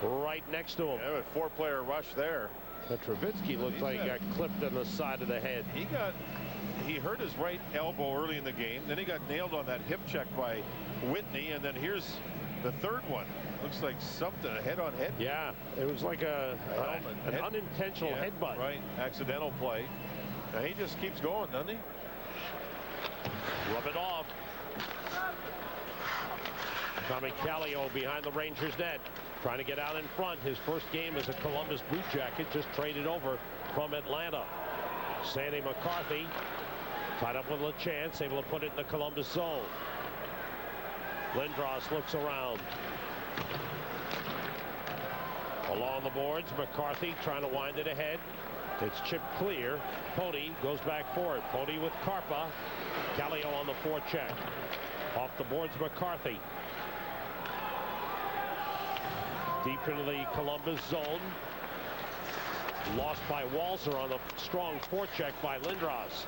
right next to him. Yeah, a four-player rush there. Petrovitsky looked like he got clipped on the side of the head. He hurt his right elbow early in the game. Then he got nailed on that hip check by Whitney. And then here's the third one. Looks like something, a head-on-head. Yeah, it was like an unintentional headbutt. Right, accidental play. Now he just keeps going, doesn't he? Rub it off. Tommy Callio behind the Rangers net, trying to get out in front. His first game as a Columbus Blue Jacket, just traded over from Atlanta. Sandy McCarthy tied up with LaChance, able to put it in the Columbus zone. Lindros looks around. Along the boards, McCarthy trying to wind it ahead. It's chipped clear. Pody goes back for it. Pody with Karpa. Callio on the forecheck. Off the boards, McCarthy. Deep into the Columbus zone. Lost by Walzer on the strong forecheck by Lindros.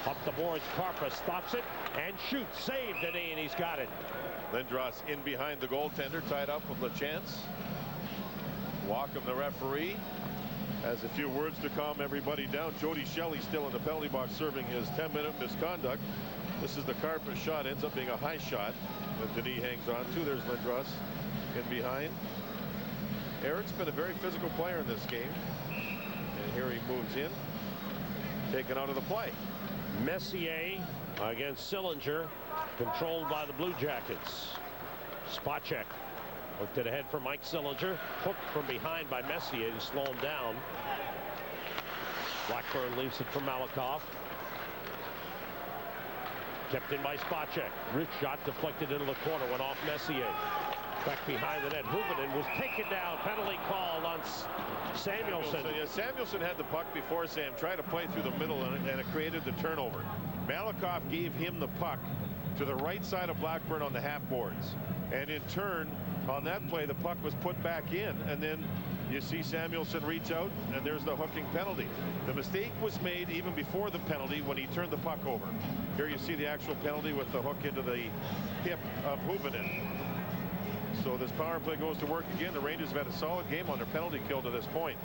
Up the boards, Karpa stops it and shoots. Saved it, and he's got it. Lindros in behind the goaltender, tied up with LaChance. Walk of the referee has a few words to calm everybody down. Jody Shelley still in the penalty box serving his 10-minute misconduct. This is the Karpa shot, ends up being a high shot that Denis hangs on to. There's Lindros in behind. Eric's been a very physical player in this game, and here he moves in, taken out of the play. Messier against Sillinger, controlled by the Blue Jackets. Spot check. Looked it ahead for Mike Sillinger. Hooked from behind by Messier to slow him down. Blackburn leaves it for Malakoff. Kept in by Spacek. Rich shot deflected into the corner. Went off Messier. Back behind the net. Huvinen was taken down. Penalty called on Samuelson. Yeah, Samuelson had the puck before Sam. Tried to play through the middle, and it created the turnover. Malakoff gave him the puck to the right side of Blackburn on the half boards. And in turn, on that play, the puck was put back in, and then you see Samuelson reach out, and there's the hooking penalty. The mistake was made even before the penalty when he turned the puck over. Here you see the actual penalty with the hook into the hip of Huvinen. So this power play goes to work again. The Rangers have had a solid game on their penalty kill to this point.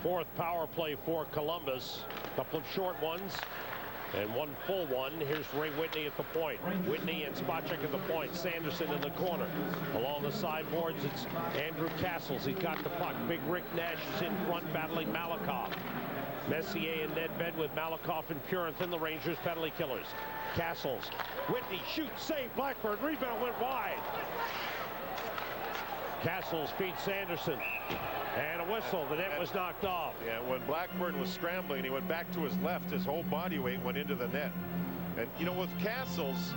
Fourth power play for Columbus. A couple of short ones and one full one. Here's Ray Whitney at the point. Whitney and Spacek at the point. Sanderson in the corner. Along the sideboards, it's Andrew Castles. He's got the puck. Big Rick Nash is in front battling Malakoff. Messier and Nedved with Malakoff and Purinton, the Rangers penalty killers. Castles. Whitney shoots, save. Blackburn. Rebound went wide. Castles feeds Sanderson. And a whistle. The net was knocked off. Yeah, when Blackburn was scrambling, he went back to his left. His whole body weight went into the net. And, you know, with Castles,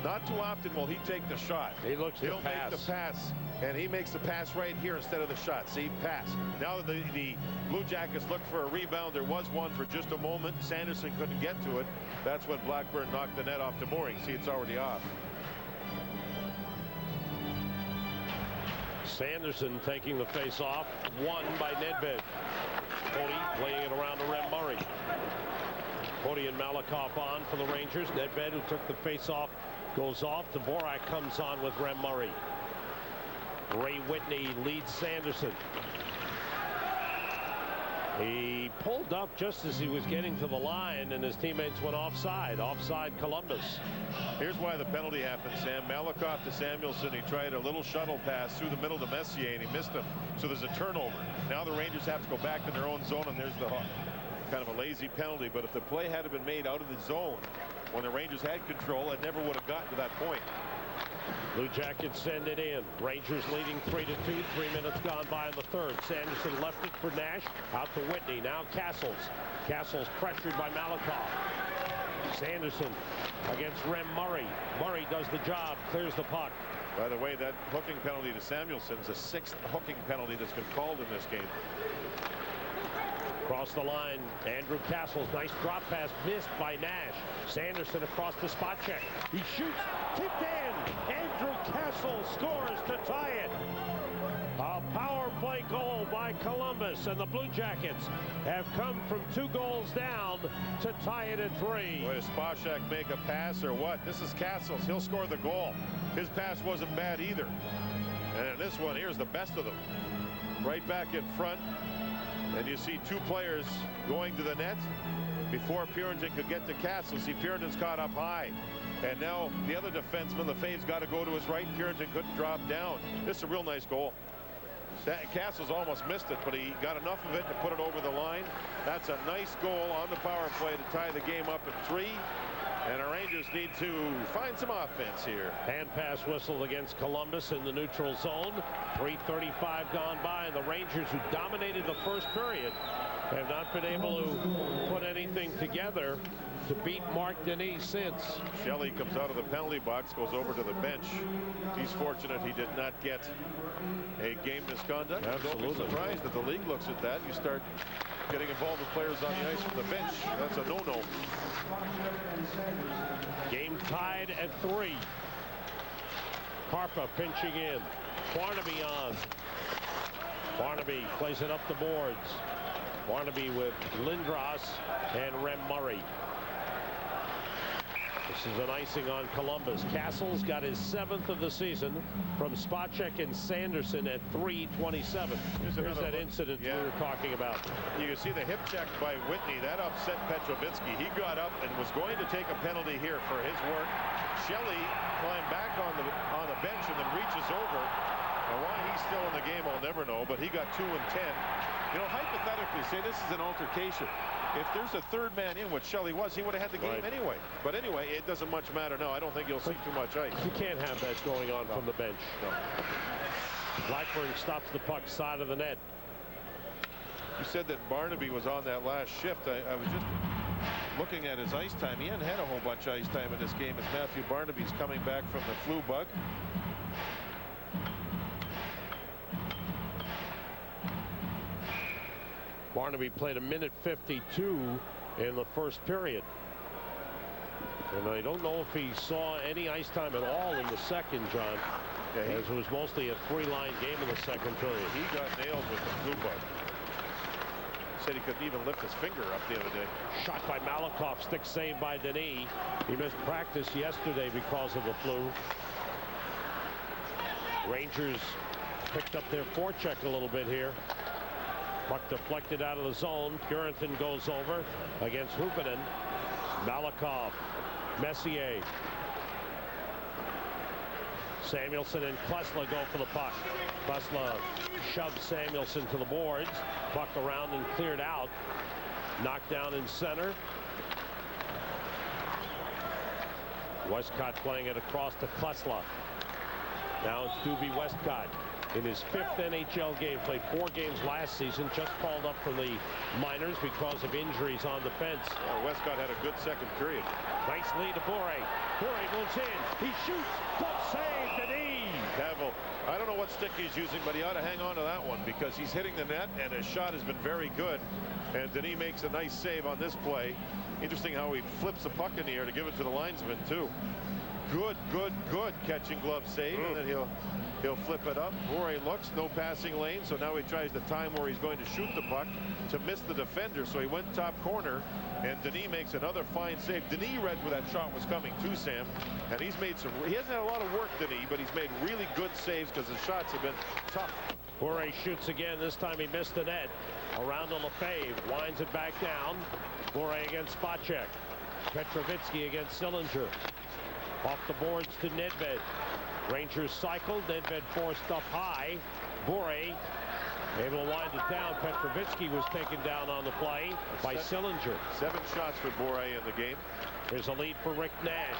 not too often will he take the shot. He'll make the pass. And he makes the pass right here instead of the shot. See, pass. Now the Blue Jackets look for a rebound. There was one for just a moment. Sanderson couldn't get to it. That's when Blackburn knocked the net off to Mooring. See, it's already off. Sanderson taking the face off. Won by Nedved. Pody playing it around to Rem Murray. Pody and Malakoff on for the Rangers. Nedved, who took the face off, goes off. Dvorak comes on with Rem Murray. Ray Whitney leads Sanderson. He pulled up just as he was getting to the line, and his teammates went offside. Offside Columbus. Here's why the penalty happened, Sam. Malakoff to Samuelson. He tried a little shuttle pass through the middle to Messier, and he missed him. So there's a turnover. Now the Rangers have to go back in their own zone, and there's the kind of a lazy penalty. But if the play had been made out of the zone when the Rangers had control, it never would have gotten to that point. Blue Jackets send it in. Rangers leading 3-2. 3 minutes gone by in the third. Sanderson left it for Nash. Out to Whitney. Now Castles. Castles pressured by Malakoff. Sanderson against Rem Murray. Murray does the job. Clears the puck. By the way, that hooking penalty to Samuelson's the 6th hooking penalty that's been called in this game. Across the line, Andrew Castles. Nice drop pass missed by Nash. Sanderson across the spot check. He shoots. Tipped in. Andrew Castles scores to tie it. A power play goal by Columbus, and the Blue Jackets have come from 2 goals down to tie it at 3. Boy, does Spacek make a pass or what? This is Castles. He'll score the goal. His pass wasn't bad either. And this one, here's the best of them. Right back in front. And you see 2 players going to the net before Purinton could get to Castles. See, Purinton's caught up high. And now the other defenseman, Lefebvre's got to go to his right. Purinton couldn't drop down. This is a real nice goal. Castles almost missed it, but he got enough of it to put it over the line. That's a nice goal on the power play to tie the game up at 3. And our Rangers need to find some offense here. Hand pass whistled against Columbus in the neutral zone. 3:35 gone by, and the Rangers, who dominated the first period, have not been able to put anything together to beat Mark Denis since. Shelley comes out of the penalty box, goes over to the bench. He's fortunate he did not get a game misconduct. Absolutely. Don't be surprised that the league looks at that. You start getting involved with players on the ice from the bench. That's a no-no. Game tied at 3. Harpa pinching in. Barnaby on. Barnaby plays it up the boards. Barnaby with Lindros and Rem Murray. This is an icing on Columbus. Castles got his 7th of the season from Spacek and Sanderson at 3:27. Here's that incident we were talking about. You can see the hip check by Whitney. That upset Petrovitsky. He got up and was going to take a penalty here for his work. Shelley climbed back on the bench and then reaches over. And why he's still in the game, I'll never know, but he got 2 and 10. You know, hypothetically, say this is an altercation. If there's a third man in, what Shelley was, he would have had the game anyway. But anyway, it doesn't much matter now. I don't think you'll see too much ice. You can't have that going on from the bench. No. Blackburn stops the puck side of the net. You said that Barnaby was on that last shift. I was just looking at his ice time. He hadn't had a whole bunch of ice time in this game as Matthew Barnaby's coming back from the flu bug. Barnaby played 1:52 in the first period. And I don't know if he saw any ice time at all in the second, John. Yeah, as it was mostly a 3-line game in the second period. He got nailed with the flu bug. Said he couldn't even lift his finger up the other day. Shot by Malakoff, stick saved by Denis. He missed practice yesterday because of the flu. Rangers picked up their forecheck a little bit here. Puck deflected out of the zone. Purinton goes over against Huppinen. Malakoff, Messier. Samuelsson and Klesla go for the puck. Klesla shoves Samuelsson to the boards. Puck around and cleared out. Knocked down in center. Westcott playing it across to Klesla. Now it's Doobie Westcott. In his 5th NHL game, played 4 games last season, just called up from the minors because of injuries on the fence. Westcott had a good second period. Nice lead to Bure. Bure moves in. He shoots. Glove save. Denis. Cavill, I don't know what stick he's using, but he ought to hang on to that one because he's hitting the net and his shot has been very good. And Denis makes a nice save on this play. Interesting how he flips the puck in the air to give it to the linesman, too. Good catching glove save, and then he'll flip it up. Bure looks, no passing lane, so now he tries the time where he's going to shoot the puck to miss the defender, so he went top corner, and Denis makes another fine save. Denis read where that shot was coming to, Sam, and he hasn't had a lot of work, Denis, but he's made really good saves because his shots have been tough. Bure shoots again. This time he missed the net. Around to Lefebvre, winds it back down. Bure against Spacek. Petrovitsky against Sillinger. Off the boards to Nedved. Rangers cycled. Nedved forced up high. Bure able to wind it down. Petrovitsky was taken down on the play by Sillinger. 7 shots for Bure in the game. There's a lead for Rick Nash.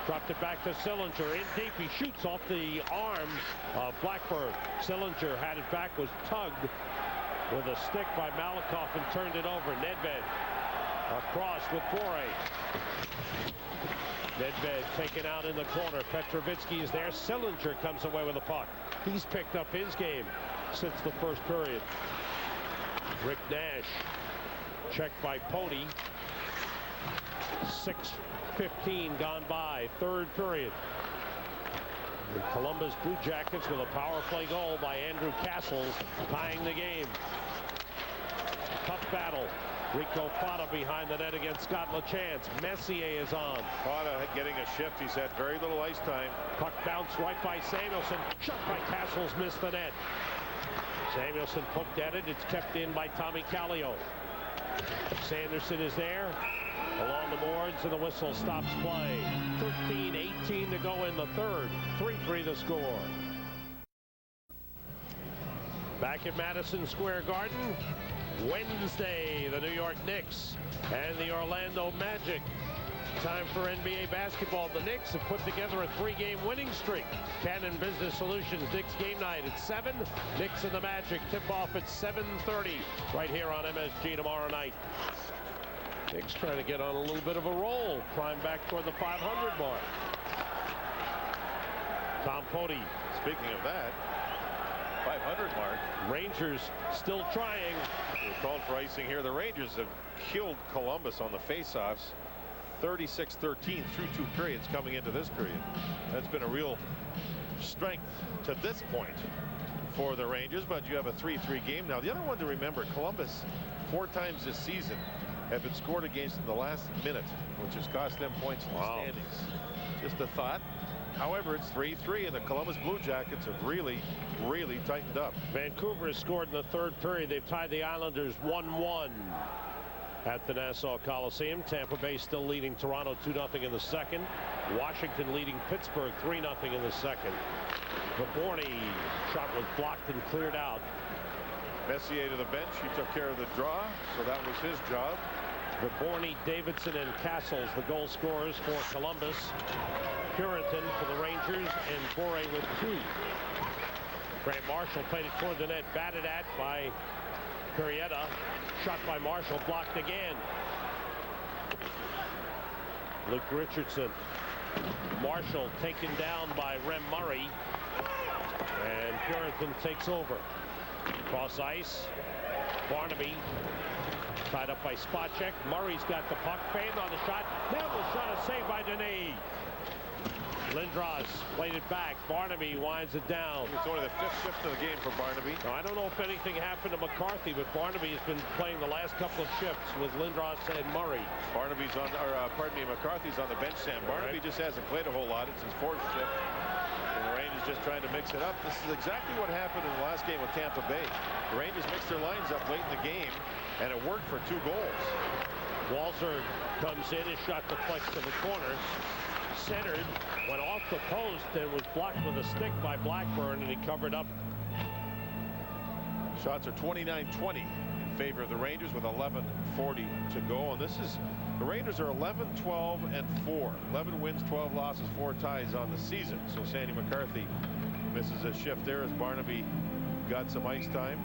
Dropped it back to Sillinger. In deep. He shoots off the arms of Blackburn. Sillinger had it back, was tugged with a stick by Malakoff and turned it over. Nedved across with Foray. Nedved taken out in the corner. Petrovitsky is there. Sillinger comes away with the puck. He's picked up his game since the first period. Rick Nash checked by Pony. 6:15 gone by, third period. The Columbus Blue Jackets with a power play goal by Andrew Castles tying the game. Tough battle. Rico Fata behind the net against Scott LaChance. Messier is on. Fata getting a shift. He's had very little ice time. Puck bounced right by Samuelson. Shot by Castles, missed the net. Samuelson poked at it. It's kept in by Tommy Kallio. Sanderson is there along the boards, and the whistle stops play. 13:18 to go in the third. 3-3 the score. Back at Madison Square Garden, Wednesday, the New York Knicks and the Orlando Magic. Time for NBA basketball. The Knicks have put together a 3-game winning streak. Cannon Business Solutions, Knicks game night at 7. Knicks and the Magic tip off at 7:30 right here on MSG tomorrow night. Knicks trying to get on a little bit of a roll. Climb back toward the 500 mark. Tom Pody. Speaking of that, 500 mark. Rangers still trying. We're called for icing here. The Rangers have killed Columbus on the faceoffs. 36-13 through 2 periods coming into this period. That's been a real strength to this point for the Rangers, but you have a 3-3 game now. The other one to remember, Columbus 4 times this season have been scored against in the last minute, which has cost them points in the standings. Just a thought. However, it's 3-3, and the Columbus Blue Jackets have really tightened up. Vancouver has scored in the third period. They've tied the Islanders 1-1 at the Nassau Coliseum. Tampa Bay still leading Toronto 2-0 in the second. Washington leading Pittsburgh 3-0 in the second. Vaborny shot was blocked and cleared out. Messier to the bench. He took care of the draw, so that was his job. Vaborny, Davidson, and Castles, the goal scorers for Columbus. Purinton for the Rangers, and Foray with 2. Grant Marshall played it toward the net, batted at by Perrietta. Shot by Marshall, blocked again. Luke Richardson. Marshall taken down by Rem Murray. And Purinton takes over. Cross ice. Barnaby tied up by Spacek. Murray's got the puck. Fanned on the shot. Neville shot, a save by Denis. Lindros played it back. Barnaby winds it down. It's only the 5th shift of the game for Barnaby. Now, I don't know if anything happened to McCarthy, but Barnaby has been playing the last couple of shifts with Lindros and Murray. Barnaby's on, McCarthy's on the bench, Sam. Barnaby just hasn't played a whole lot. It's his 4th shift. And the Rangers just trying to mix it up. This is exactly what happened in the last game with Tampa Bay. The Rangers mixed their lines up late in the game, and it worked for 2 goals. Walzer comes in, his shot deflects to the corner. Centered, went off the post and was blocked with a stick by Blackburn, and he covered up. Shots are 29-20 in favor of the Rangers with 11:40 to go. And this is, the Rangers are 11-12-4. 11 wins, 12 losses, 4 ties on the season. So Sandy McCarthy misses a shift there as Barnaby got some ice time.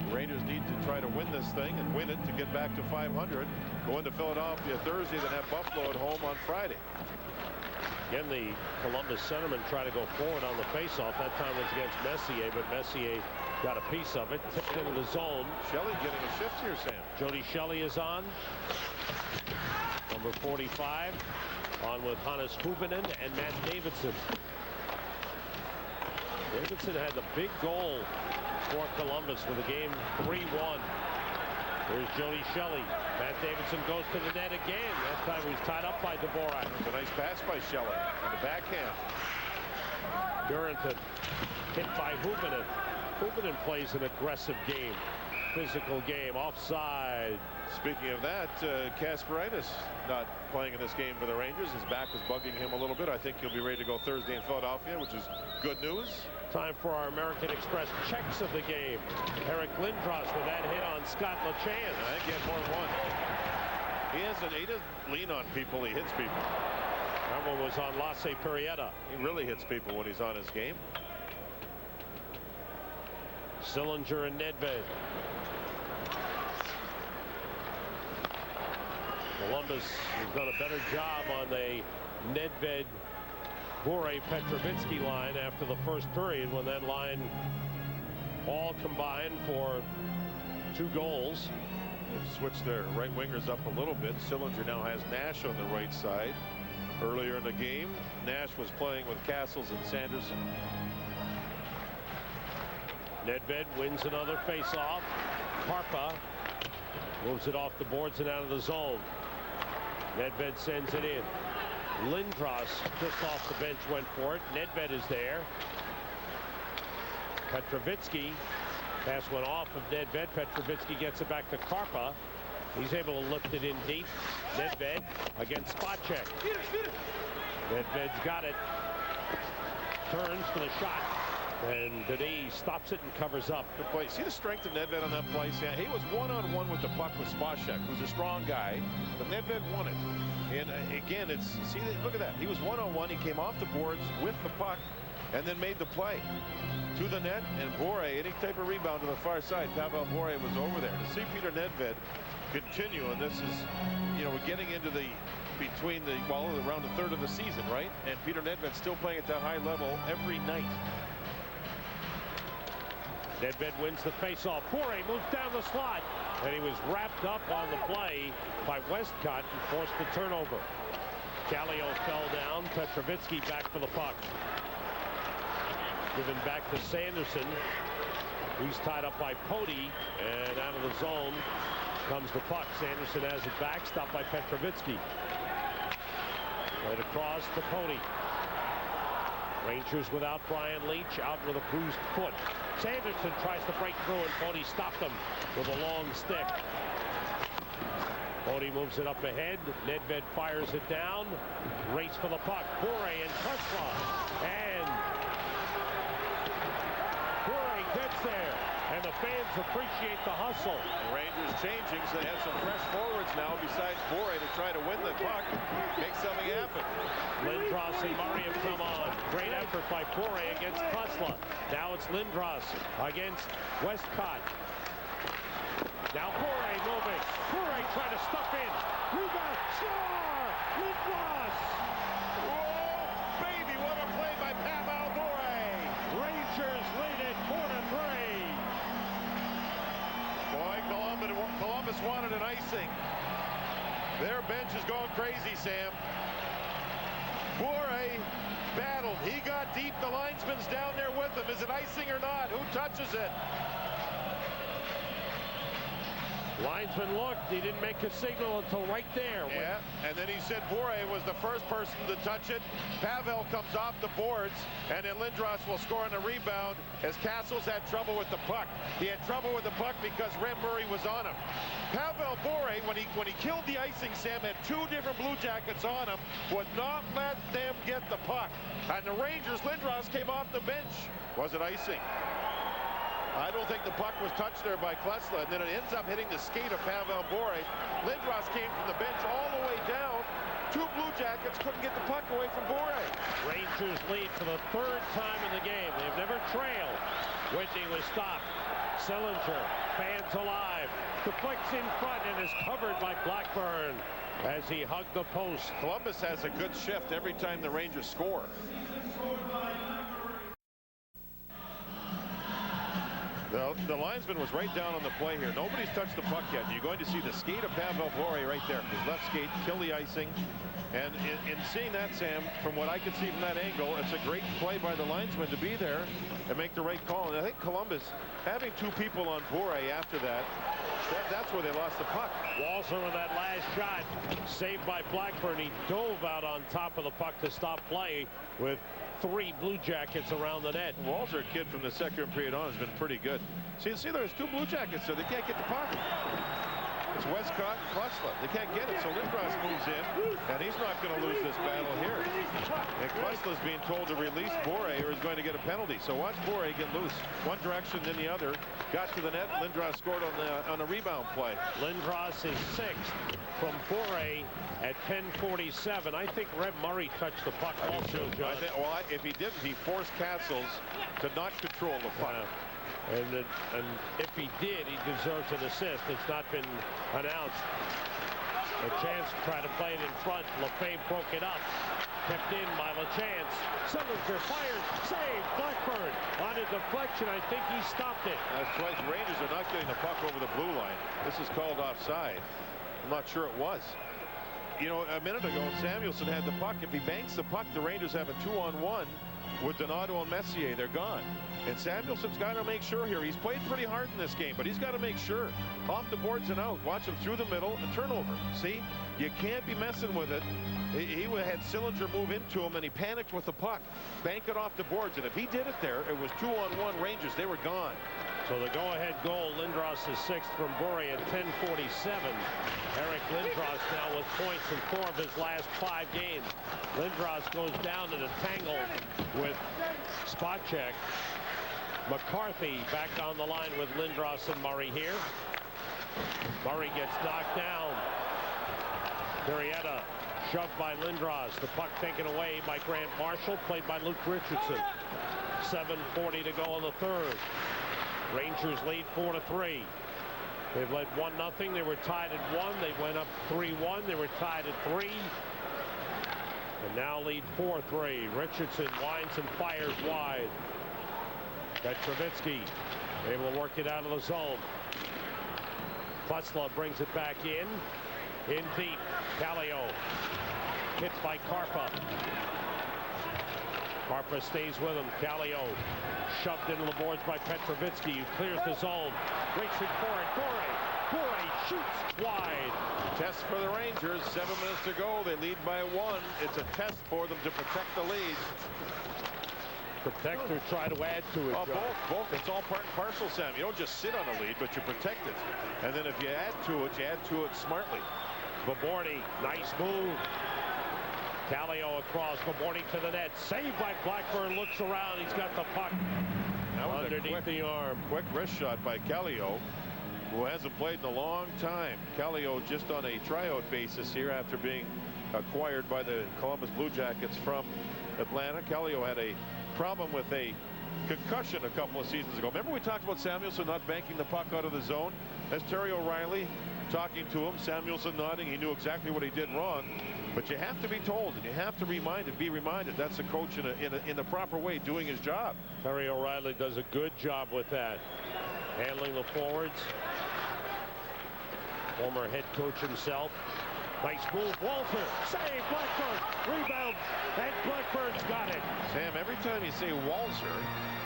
The Rangers need to try to win this thing and win it to get back to 500. Go into Philadelphia Thursday, then have Buffalo at home on Friday. Again, the Columbus centerman tried to go forward on the faceoff. That time was against Messier, but Messier got a piece of it. Tipped into the zone. Shelley getting a shift here, Sam. Jody Shelley is on. Number 45. On with Hannes Hubinen and Matt Davidson. Davidson had the big goal for Columbus with the game 3-1. Here's Jody Shelley. Matt Davidson goes to the net again. That time he was tied up by Dvorak. A nice pass by Shelley in the backhand. Purinton hit by Hubinen. Hubinen plays an aggressive game. Physical game. Offside. Speaking of that, Kasparaitis not playing in this game for the Rangers. His back was bugging him a little bit. I think he'll be ready to go Thursday in Philadelphia, which is good news. Time for our American Express checks of the game. Eric Lindros with that hit on Scott LaChance. I think he had more than one. He doesn't lean on people, he hits people. That one was on Lasse Perrietta. He really hits people when he's on his game. Sillinger and Nedved. Columbus has done a better job on the Nedved, Bure, Petrovitsky line after the first period, when that line all combined for 2 goals. They've switched their right wingers up a little bit. Sillinger now has Nash on the right side. Earlier in the game, Nash was playing with Castles and Sanderson. Nedved wins another face-off. Karpa moves it off the boards and out of the zone. Nedved sends it in. Lindros just off the bench went for it. Nedved is there. Petrovitsky. Pass went off of Nedved. Petrovitsky gets it back to Karpa. He's able to lift it in deep. Nedved against Spacek. Nedved's got it. Turns for the shot. And Denis stops it and covers up. Good play. See the strength of Nedved on that play? Yeah, he was one-on-one with the puck with Spacek, who's a strong guy, but Nedved won it. And again, look at that. He was one-on-one. He came off the boards with the puck and then made the play to the net. And Bure, any type of rebound to the far side, Pavel Bure was over there. To see Peter Nedved continue, and this is, we're getting into around the third of the season, right? And Peter Nedved still playing at that high level every night. Nedved wins the faceoff. Bure moves down the slot, and he was wrapped up on the play by Westcott and forced the turnover. Kallio fell down. Petrovitsky back for the puck. Given back to Sanderson. He's tied up by Poti, and out of the zone comes the puck. Sanderson has it back, stopped by Petrovitsky. Played across to Poti. Rangers without Brian Leach, out with a bruised foot. Sanderson tries to break through, and Poti stopped him with a long stick. Poti moves it up ahead. Nedved fires it down. Race for the puck. Bure and Tesla. And Bure gets there. And the fans appreciate the hustle. The Rangers changing, so they have some fresh forwards now besides Bure to try to win the puck, make something happen. Lindros and Murray have come on. Great effort by Bure against Tesla. Now it's Lindros against Westcott. Now Bure moving. Bure trying to stuff in. Rebound. Score! Lindros! Whoa, baby, what a play by Pavel Bure! Rangers lead it 4-3. Boy, Columbus wanted an icing. Their bench is going crazy, Sam. Bure battled. He got deep. The linesman's down there with him. Is it icing or not? Who touches it? Linesman looked. He didn't make a signal until right there. Yeah, and then he said Bure was the first person to touch it. Pavel comes off the boards, and then Lindros will score on a rebound as Castles had trouble with the puck. He had trouble with the puck because Rem Murray was on him. Pavel Bure, when he killed the icing, Sam, had 2 different Blue Jackets on him, would not let them get the puck. And the Rangers, Lindros came off the bench. Was it icing? I don't think the puck was touched there by Klesla, and then it ends up hitting the skate of Pavel Bure. Lindros came from the bench all the way down. 2 Blue Jackets couldn't get the puck away from Bure. Rangers lead for the 3rd time in the game. They've never trailed. Whitney was stopped. Sillinger, fans alive, deflects in front and is covered by Blackburn as he hugged the post. Columbus has a good shift every time the Rangers score. The linesman was right down on the play here. Nobody's touched the puck yet. You're going to see the skate of Pavel Bure right there. His left skate, kill the icing. And in seeing that, Sam, from what I could see from that angle, it's a great play by the linesman to be there and make the right call. And I think Columbus, having 2 people on Bure after that's where they lost the puck. Walser with that last shot, saved by Blackburn. He dove out on top of the puck to stop play with 3 Blue Jackets around the net. Walser, a kid from the second period on, has been pretty good. See, there's 2 Blue Jackets, so they can't get the puck. It's Westcott and Klesla. They can't get it, so Lindros moves in, And he's not going to lose this battle here. And Klesla's being told to release Bore or he's going to get a penalty. So watch Bore get loose. One direction, then the other. Got to the net. Lindros scored on a rebound play. Lindros is 6th from Bore at 10:47. I think Reb Murray touched the puck also, John. If he didn't, he forced Castles to not control the puck. And if he did, he deserves an assist. It's not been announced. A chance to try to play it in front. Lefebvre broke it up. Kept in by LaChance. Sillinger fires. Save. Blackburn on a deflection. I think he stopped it. That's twice. Rangers are not getting the puck over the blue line. This is called offside. I'm not sure it was. You know, a minute ago, Samuelson had the puck. If he banks the puck, the Rangers have a 2-on-1 with Donato and Messier. They're gone. And Samuelson's got to make sure here. He's played pretty hard in this game, but he's got to make sure. Off the boards and out. Watch him through the middle. A turnover. See? You can't be messing with it. He had Sillinger move into him, and he panicked with the puck. Bank it off the boards. And if he did it there, it was 2-on-1 Rangers. They were gone. So the go-ahead goal, Lindros is 6th from Bure at 10:47. Eric Lindros now with points in 4 of his last 5 games. Lindros goes down in a tangle with Spacek. McCarthy back on the line with Lindros and Murray here. Murray gets knocked down. Marietta shoved by Lindros. The puck taken away by Grant Marshall, played by Luke Richardson. 7:40 to go in the third. Rangers lead 4-3. They've led 1-0. They were tied at 1. They went up 3-1. They were tied at 3. And now lead 4-3. Richardson winds and fires wide. Petrovitsky able to work it out of the zone. Klesla brings it back in deep. Kallio hit by Karpa. Karpa stays with him. Kallio shoved into the boards by Petrovitsky, who clears the zone. Reaching for it. Bure shoots wide. Test for the Rangers. 7 minutes to go. They lead by 1. It's a test for them to protect the lead. Protect or try to add to it. Both. It's all part and parcel, Sam. You don't just sit on a lead, but you protect it. And then if you add to it, you add to it smartly. Baborny, nice move. Kallio across, Baborny to the net. Saved by Blackburn, looks around, he's got the puck underneath the arm. Quick wrist shot by Kallio, who hasn't played in a long time. Kallio just on a tryout basis here after being acquired by the Columbus Blue Jackets from Atlanta. Kallio had a problem with a concussion a couple of seasons ago. Remember we talked about Samuelson not banking the puck out of the zone? That's Terry O'Reilly talking to him. Samuelson nodding. He knew exactly what he did wrong. But you have to be told, and you have to be reminded. That's a coach in the proper way doing his job. Terry O'Reilly does a good job with that. Handling the forwards. Former head coach himself. Nice move. Walter. Save. Blackburn. Rebound. And Blackburn's got it. Sam, every time you say Walter,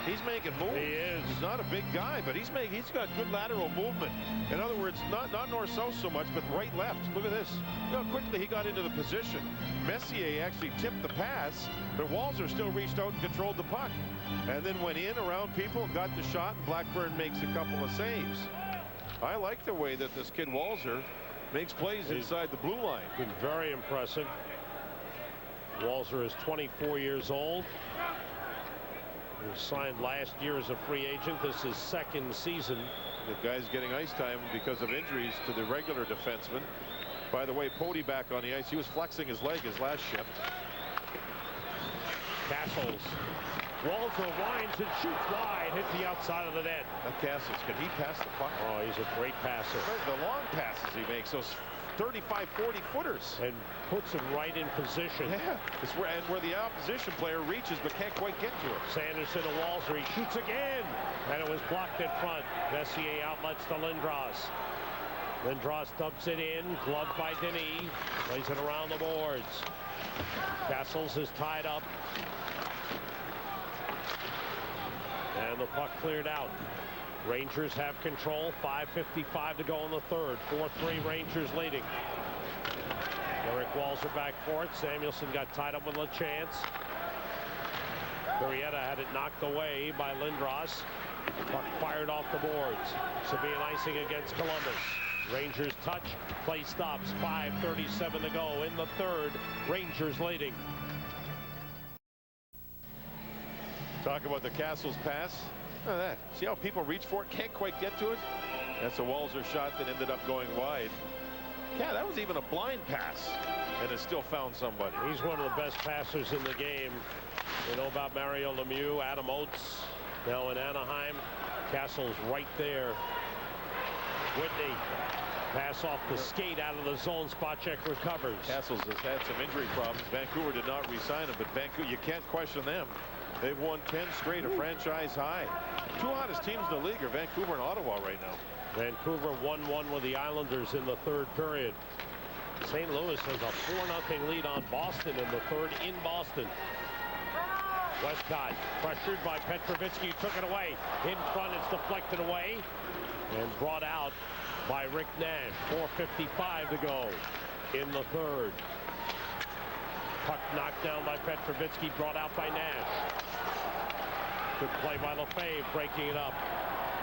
he's making moves. He is. He's not a big guy, but he's got good lateral movement. In other words, not north-south so much, but right-left. Look at this. Look how quickly he got into the position. Messier actually tipped the pass, but Walter still reached out and controlled the puck. And then went in around people, got the shot, and Blackburn makes a couple of saves. I like the way that this kid Walter makes plays inside the blue line. Been very impressive. Walser is 24 years old. He was signed last year as a free agent. This is second season. The guy's getting ice time because of injuries to the regular defenseman. By the way, Pody back on the ice. He was flexing his leg his last shift. Castles. Walter winds and shoots wide. Hit the outside of the net. That Castles, can he pass the puck? Oh, he's a great passer. The long passes he makes, those 35, 40 footers. And puts him right in position. Yeah, it's where the opposition player reaches but can't quite get to it. Sanderson to Walser. He shoots again. And it was blocked in front. Messier outlets to Lindros. Lindros dumps it in. Gloved by Denis. Plays it around the boards. Castles is tied up. And the puck cleared out. Rangers have control. 5:55 to go in the third. 4-3 Rangers leading. Eric Walser back for it. Samuelson got tied up with LaChance. Marietta had it knocked away by Lindros. Puck fired off the boards. Sabine icing against Columbus. Rangers touch. Play stops. 5:37 to go in the third. Rangers leading. Talk about the Castles pass. Look at that. See how people reach for it, can't quite get to it? That's a Walser shot that ended up going wide. Yeah, that was even a blind pass, and it still found somebody. He's one of the best passers in the game. You know about Mario Lemieux, Adam Oates, now in Anaheim. Castle's right there. Whitney, pass off the skate out of the zone. Spacek recovers. Castles has had some injury problems. Vancouver did not re-sign him, but Vancouver, you can't question them. They've won 10 straight, a franchise high. Two hottest teams in the league are Vancouver and Ottawa right now. Vancouver 1-1 with the Islanders in the third period. St. Louis has a 4-0 lead on Boston in the third in Boston. Westcott pressured by Petrovitsky, took it away. In front, it's deflected away and brought out by Rick Nash. 4:55 to go in the third. Puck knocked down by Petrovitsky, brought out by Nash. Good play by Lefebvre, breaking it up.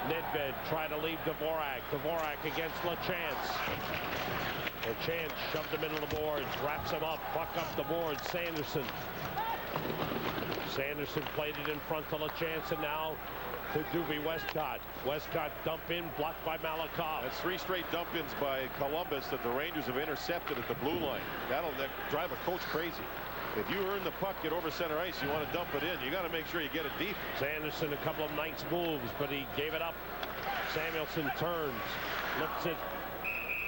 Nedved tried to leave Dvorak. Dvorak against LaChance. LaChance shoved him into the boards, wraps him up, puck up the boards. Sanderson. Sanderson played it in front to LaChance, and now to Doobie Westcott. Westcott dump in, blocked by Malakoff. That's 3 straight dump-ins by Columbus that the Rangers have intercepted at the blue line. That'll drive a coach crazy. If you earn the puck at over center ice, you want to dump it in. You got to make sure you get it deep. Sanderson, a couple of nice moves, but he gave it up. Samuelson turns, lifts it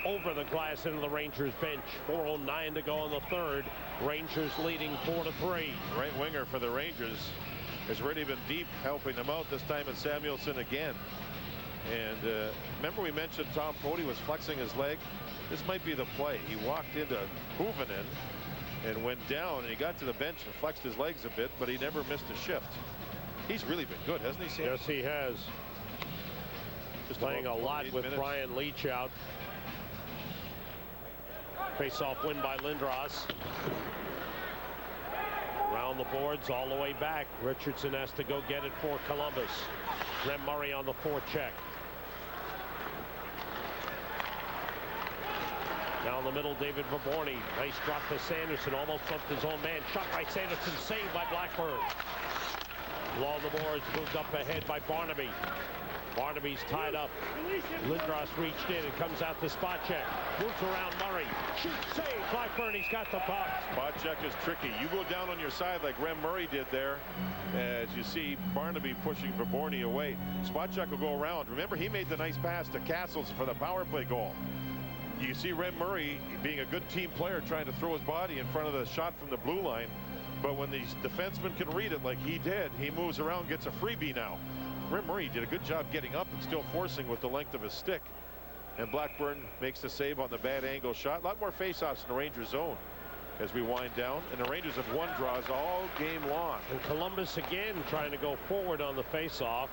over the glass into the Rangers bench. 4:09 to go in the third. Rangers leading 4-3. Right winger for the Rangers has already been deep, helping them out. This time it's Samuelson again. And remember we mentioned Tom Poti was flexing his leg. This might be the play. He walked into Huvinen and went down, and he got to the bench and flexed his legs a bit, but he never missed a shift. He's really been good, hasn't he, Sam? Yes, he has. Just playing a lot with minutes. Brian Leach out. Face-off win by Lindros. Around the boards, all the way back. Richardson has to go get it for Columbus. Rem Murray on the forecheck. Now in the middle, David Vaborny. Nice drop to Sanderson. Almost bumped his own man. Shot by Sanderson. Saved by Blackburn. Along the boards, moved up ahead by Barnaby. Barnaby's tied up. Lindros reached in. It comes out to Spacek. Moves around Murray. Shoot, save. Blackburn, he's got the puck. Spacek is tricky. You go down on your side like Rem Murray did there. As you see Barnaby pushing Vaborny away. Spacek will go around. Remember, he made the nice pass to Castles for the power play goal. You see Rem Murray being a good team player, trying to throw his body in front of the shot from the blue line. But when these defensemen can read it like he did, he moves around, gets a freebie now. Rem Murray did a good job getting up and still forcing with the length of his stick. And Blackburn makes the save on the bad angle shot. A lot more faceoffs in the Rangers zone as we wind down. And the Rangers have won draws all game long. And Columbus again trying to go forward on the faceoff,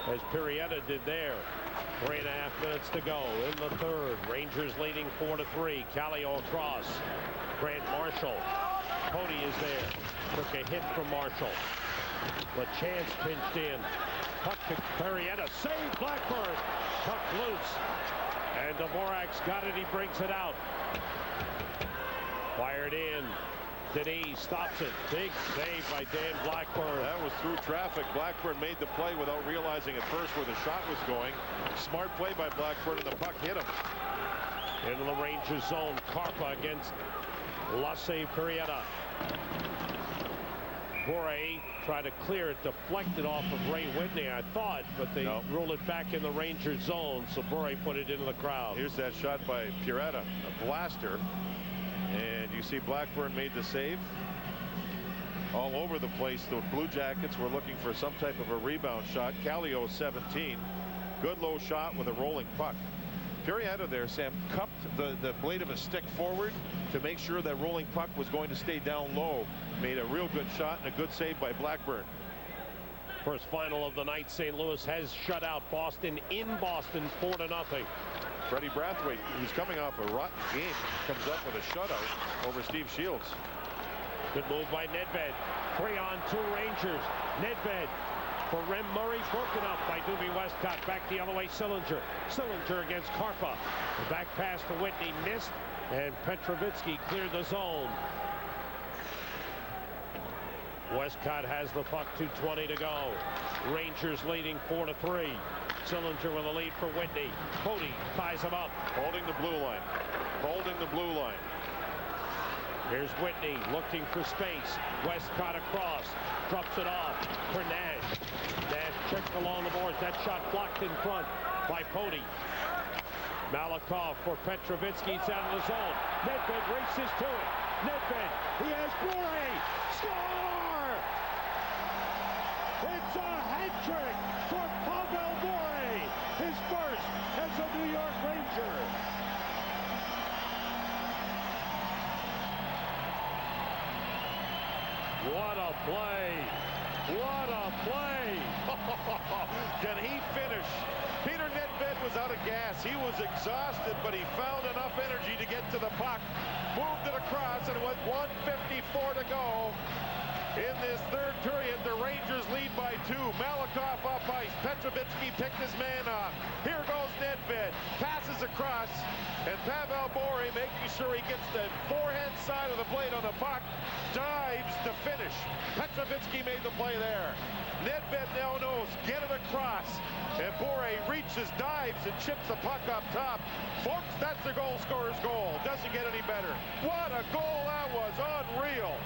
as Pirietta did there. 3.5 minutes to go in the third. Rangers leading 4-3. Callio across. Grant Marshall. Poti is there. Took a hit from Marshall. LaChance pinched in. Puck to Pirietta. Save Blackburn. Puck loose. And Dvorak's got it. He brings it out. Fired in. Denis stops it. Big save by Dan Blackburn. That was through traffic. Blackburn made the play without realizing at first where the shot was going. Smart play by Blackburn, and the puck hit him. Into the Rangers zone. Carpa against Lasse Pirietta. Bure tried to clear it, deflected off of Ray Whitney, I thought, but they ruled it back in the Rangers zone, so Bure put it into the crowd. Here's that shot by Pirietta, a blaster. And you see Blackburn made the save. All over the place, the Blue Jackets were looking for some type of a rebound shot. Callio 17. Good low shot with a rolling puck. Pirietta there, Sam, cupped the blade of his stick forward to make sure that rolling puck was going to stay down low. Made a real good shot and a good save by Blackburn. First final of the night. St. Louis has shut out Boston in Boston 4-0. Freddie Brathwaite, who's coming off a rotten game, comes up with a shutout over Steve Shields. Good move by Nedved. 3-on-2 Rangers. Nedved for rim. Murray broken up by Doobie Westcott. Back the other way, Sillinger. Sillinger against Karpa. The back pass to Whitney missed, and Petrovitsky cleared the zone. Westcott has the puck, 2:20 to go. Rangers leading 4-3. Sillinger with a lead for Whitney. Cody ties him up. Holding the blue line. Holding the blue line. Here's Whitney looking for space. Westcott across. Drops it off for Nash. Nash checked along the boards. That shot blocked in front by Pody. Malakoff for Petrovitsky. It's out of the zone. Nedved races to it. Nedved. He has Bure. Score! It's a hat trick for Pavel Bure. His first as a New York Ranger. What a play! What a play! Can he finish? Peter Nedved was out of gas. He was exhausted, but he found enough energy to get to the puck. Moved it across, and with 1:54 to go in this third period, the Rangers lead by 2. Malakoff up ice. Petrovitsky picked his man off. Here goes Nedved. Passes across, and Pavel Bure, making sure he gets the forehand side of the blade on the puck, dives to finish. Petrovitsky made the play there. Nedved now knows, get it across. And Bure reaches, dives, and chips the puck up top. Folks, that's the goal scorer's goal. Doesn't get any better. What a goal that was. Unreal.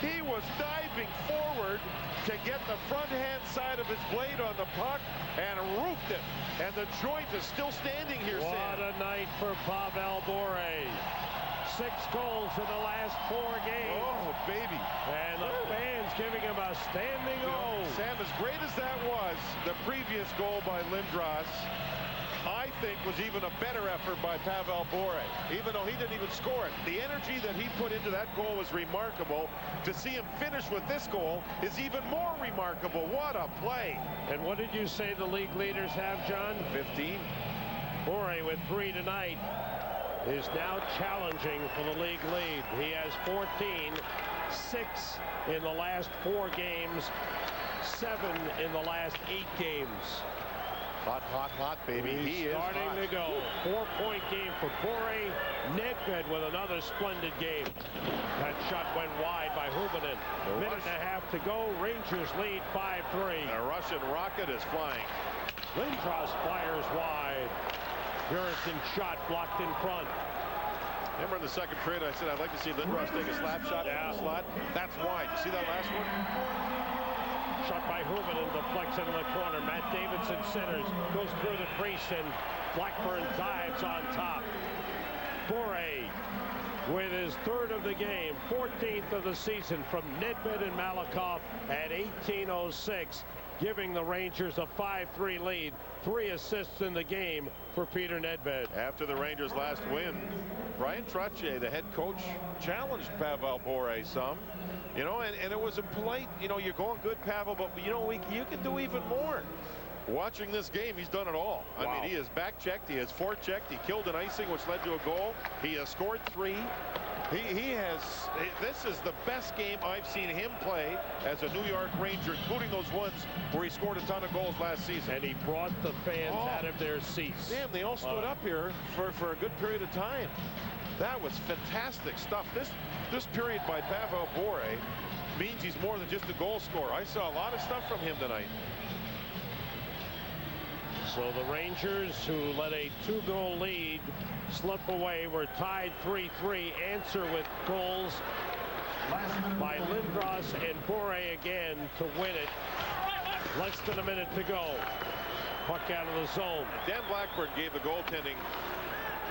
He was diving forward to get the front-hand side of his blade on the puck and roofed it. And the joint is still standing here, Sam. What a night for Pavel Bure. 6 goals in the last 4 games. Oh, baby. And the fans giving him a standing O. Sam, as great as that was, the previous goal by Lindros, I think was even a better effort by Pavel Bure, even though he didn't even score it. The energy that he put into that goal was remarkable. To see him finish with this goal is even more remarkable. What a play. And what did you say the league leaders have, John? 15. Bure with 3 tonight is now challenging for the league lead. He has 14, 6 in the last 4 games, 7 in the last 8 games. Hot, hot, hot, baby. He is starting hot. to go. 4-point game for Bure. Nedved with another splendid game. That shot went wide by Huberdeau. Minute and a half to go. Rangers lead 5-3. A Russian rocket is flying. Lindros fires wide. Bjornsson shot blocked in front. Remember in the second period, I said I'd like to see Lindros take a slap shot from the slot. That's wide. You see that last one? Shot by Huberdeau, deflects into the corner. Matt Davidson centers, goes through the crease, and Blackburn dives on top. Bure with his 3rd of the game, 14th of the season from Nedved and Malakoff at 18:06, giving the Rangers a 5-3 lead. 3 assists in the game for Peter Nedved. After the Rangers' last win, Brian Trottier, the head coach, challenged Pavel Bure some. You know, and it was a polite, you know, you're going good, Pavel, but, you know, you can do even more. Watching this game, he's done it all. Wow. I mean, he has back-checked, he has forechecked, he killed an icing, which led to a goal. He has scored 3. This is the best game I've seen him play as a New York Ranger, including those ones where he scored a ton of goals last season. And he brought the fans out of their seats. Damn, they all stood up here for a good period of time. That was fantastic stuff. This period by Pavel Bure means he's more than just a goal scorer. I saw a lot of stuff from him tonight. So the Rangers, who led a 2-goal lead, slip away. We're tied 3-3. Answer with goals by Lindros and Bure again to win it. Less than a minute to go. Puck out of the zone. Dan Blackburn gave the goaltending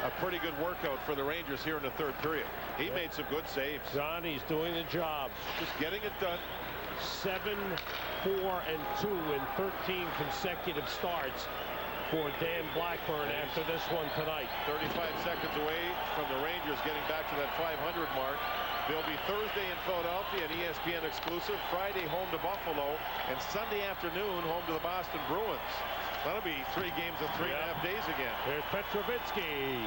a pretty good workout for the Rangers here in the 3rd period. He made some good saves. John, he's doing the job. Just getting it done. 7, 4, and 2 in 13 consecutive starts for Dan Blackburn after this one tonight. 35 seconds away from the Rangers getting back to that 500 mark. They'll be Thursday in Philadelphia, an ESPN exclusive. Friday home to Buffalo, and Sunday afternoon home to the Boston Bruins. That'll be 3 games in 3.5 days again. There's Petrovitsky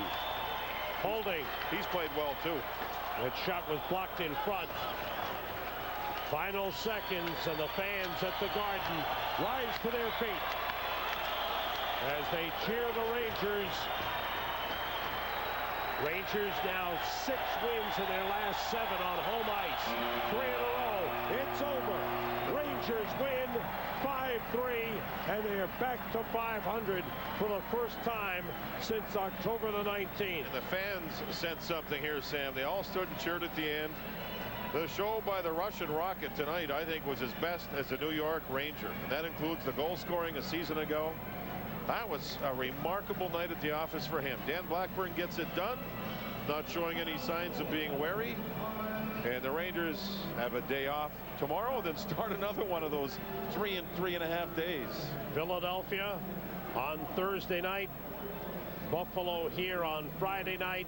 holding. He's played well too. That shot was blocked in front. Final seconds, and the fans at the Garden rise to their feet as they cheer the Rangers. Rangers now 6 wins in their last 7 on home ice. 3 in a row. It's over. Rangers win 5-3, and they are back to 500 for the first time since October the 19th. And the fans sent something here, Sam. They all stood and cheered at the end. The show by the Russian Rocket tonight, I think, was as best as a New York Ranger. And that includes the goal scoring a season ago. That was a remarkable night at the office for him. Dan Blackburn gets it done, not showing any signs of being wary. And the Rangers have a day off tomorrow, then start another one of those 3 and 3.5 days. Philadelphia on Thursday night, Buffalo here on Friday night,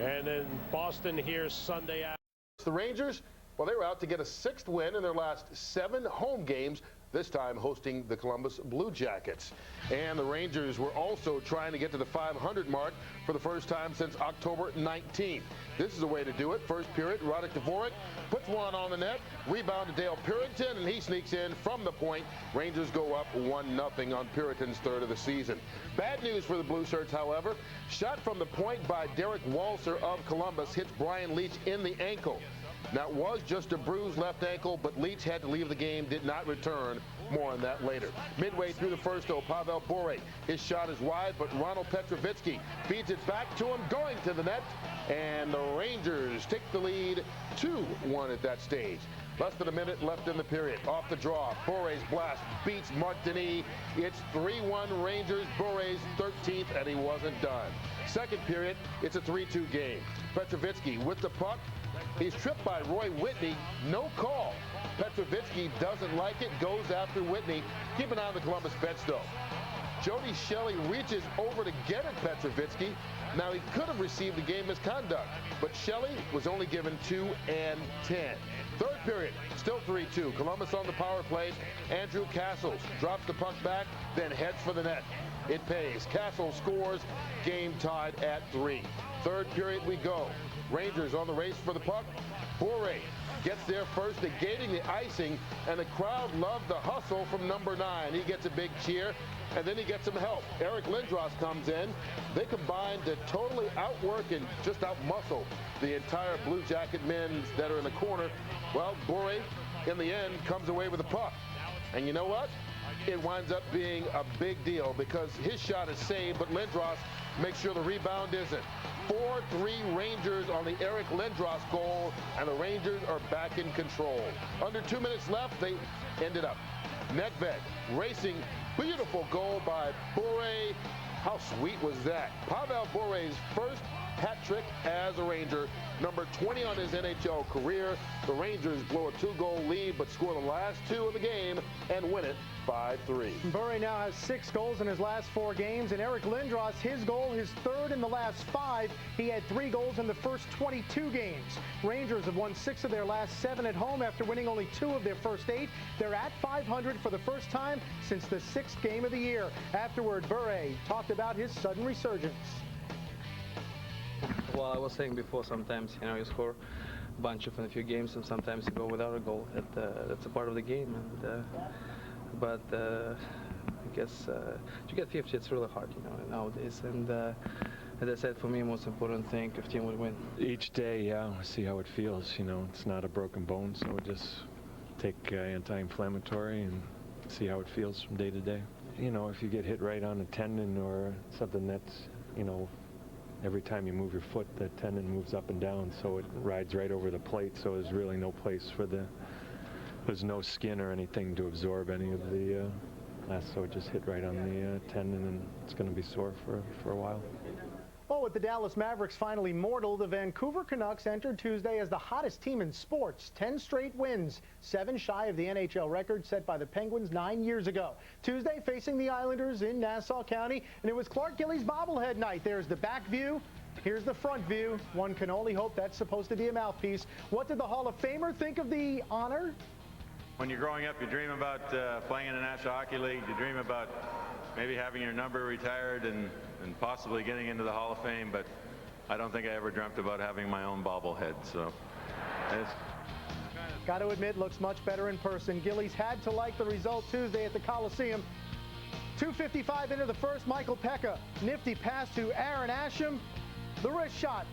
and then Boston here Sunday afternoon. The Rangers, well, they were out to get a 6th win in their last 7 home games, this time hosting the Columbus Blue Jackets. And the Rangers were also trying to get to the 500 mark for the first time since October 19th. This is a way to do it. First period, Radek Dvorak puts one on the net, rebound to Dale Purinton, and he sneaks in from the point. Rangers go up 1-0 on Purinton's 3rd of the season. Bad news for the Blue Shirts, however. Shot from the point by Derek Walser of Columbus hits Brian Leetch in the ankle. Now, it was just a bruised left ankle, but Leetch had to leave the game, did not return. More on that later. Midway through the first, though, Pavel Bure, his shot is wide, but Ronald Petrovitsky feeds it back to him, going to the net, and the Rangers take the lead 2-1 at that stage. Less than a minute left in the period. Off the draw, Bure's blast beats Mark Denis. It's 3-1 Rangers, Bure's 13th, and he wasn't done. Second period, it's a 3-2 game. Petrovitsky with the puck. He's tripped by Roy Whitney. No call. Petrovitsky doesn't like it, goes after Whitney. Keep an eye on the Columbus bench, though. Jody Shelley reaches over to get at Petrovitsky. Now, he could have received a game misconduct, but Shelley was only given 2 and 10. Third period, still 3-2. Columbus on the power play. Andrew Castles drops the puck back, then heads for the net. It pays. Castles scores. Game tied at 3. Third period we go. Rangers on the race for the puck. Bure gets there first, negating the icing, and the crowd loved the hustle from number 9. He gets a big cheer, and then he gets some help. Eric Lindros comes in. They combine to totally outwork and just outmuscle the entire Blue Jacket men that are in the corner. Well, Bure, in the end, comes away with the puck. And you know what? It winds up being a big deal because his shot is saved, but Lindros makes sure the rebound isn't. 4-3 Rangers on the Eric Lindros goal, and the Rangers are back in control. Under 2 minutes left, they ended up. Nedved racing, beautiful goal by Bure. How sweet was that? Pavel Bure's first hat trick as a Ranger, number 20 on his NHL career. The Rangers blow a 2-goal lead, but score the last 2 of the game and win it 5-3. Bure now has 6 goals in his last 4 games, and Eric Lindros, his goal, his 3rd in the last 5. He had 3 goals in the first 22 games. Rangers have won 6 of their last 7 at home after winning only 2 of their first 8. They're at 500 for the first time since the 6th game of the year. Afterward, Bure talked about his sudden resurgence. Well, I was saying before, sometimes, you score a bunch of in a few games, and sometimes you go without a goal. That's a part of the game. And, but I guess to get 50, it's really hard, nowadays. And as I said, for me, most important thing, if team would win. Each day, yeah, see how it feels. It's not a broken bone, so just take anti-inflammatory and see how it feels from day to day. If you get hit right on a tendon or something that's, every time you move your foot, the tendon moves up and down, so it rides right over the plate, so there's really no place for there's no skin or anything to absorb any of the so it just hit right on the tendon, and it's going to be sore for a while. Well, with the Dallas Mavericks finally mortal, the Vancouver Canucks entered Tuesday as the hottest team in sports. 10 straight wins, 7 shy of the NHL record set by the Penguins 9 years ago. Tuesday facing the Islanders in Nassau County, and it was Clark Gillies bobblehead night. There's the back view. Here's the front view. One can only hope that's supposed to be a mouthpiece. What did the Hall of Famer think of the honor? When you're growing up, you dream about playing in the National Hockey League. You dream about maybe having your number retired and possibly getting into the Hall of Fame, but I don't think I ever dreamt about having my own bobblehead. So it's kind of Got to admit, looks much better in person. Gillies had to like the result Tuesday at the Coliseum. 2:55 into the first, Michael Pekka. Nifty pass to Aaron Asham. The wrist shot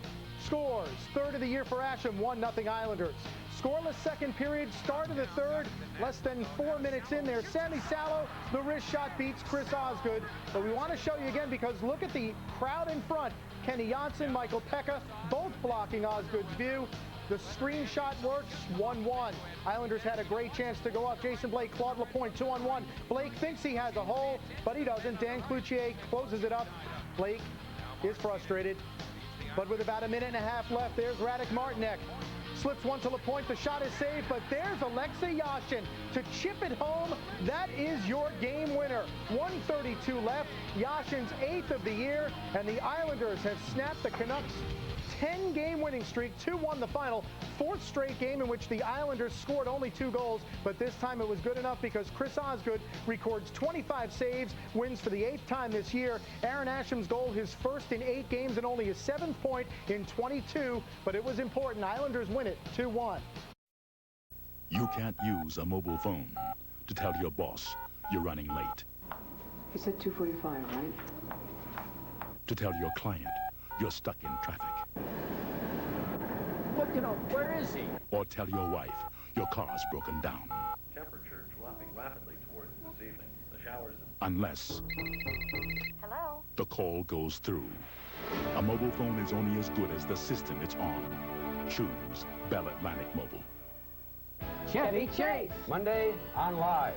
scores. Third of the year for Asham, 1-0 Islanders. Scoreless second period, start of the third, less than 4 minutes in there. Sammy Salo, the wrist shot beats Chris Osgood. But we want to show you again because look at the crowd in front. Kenny Janssen, Michael Pekka, both blocking Osgood's view. The screenshot works, 1-1. Islanders had a great chance to go up. Jason Blake, Claude Lapointe, 2-on-1. Blake thinks he has a hole, but he doesn't. Dan Cloutier closes it up. Blake is frustrated. But with about a minute and a half left, there's Radek Martinek. Slips one to Lapointe. The shot is saved, but there's Alexei Yashin to chip it home. That is your game winner. 1:32 left. Yashin's 8th of the year, and the Islanders have snapped the Canucks' 10-game winning streak, 2-1 the final. Fourth straight game in which the Islanders scored only 2 goals, but this time it was good enough because Chris Osgood records 25 saves, wins for the 8th time this year. Aaron Asham's goal, his first in 8 games and only his 7th point in 22, but it was important. Islanders win it 2-1. You can't use a mobile phone to tell your boss you're running late. He said 2:45, right? To tell your client you're stuck in traffic. But, you know, where is he? Or tell your wife your car's broken down. Temperature dropping rapidly towards this evening. The showers... Unless... Hello? The call goes through. A mobile phone is only as good as the system it's on. Choose Bell Atlantic Mobile. Chevy Chase. Monday on Live.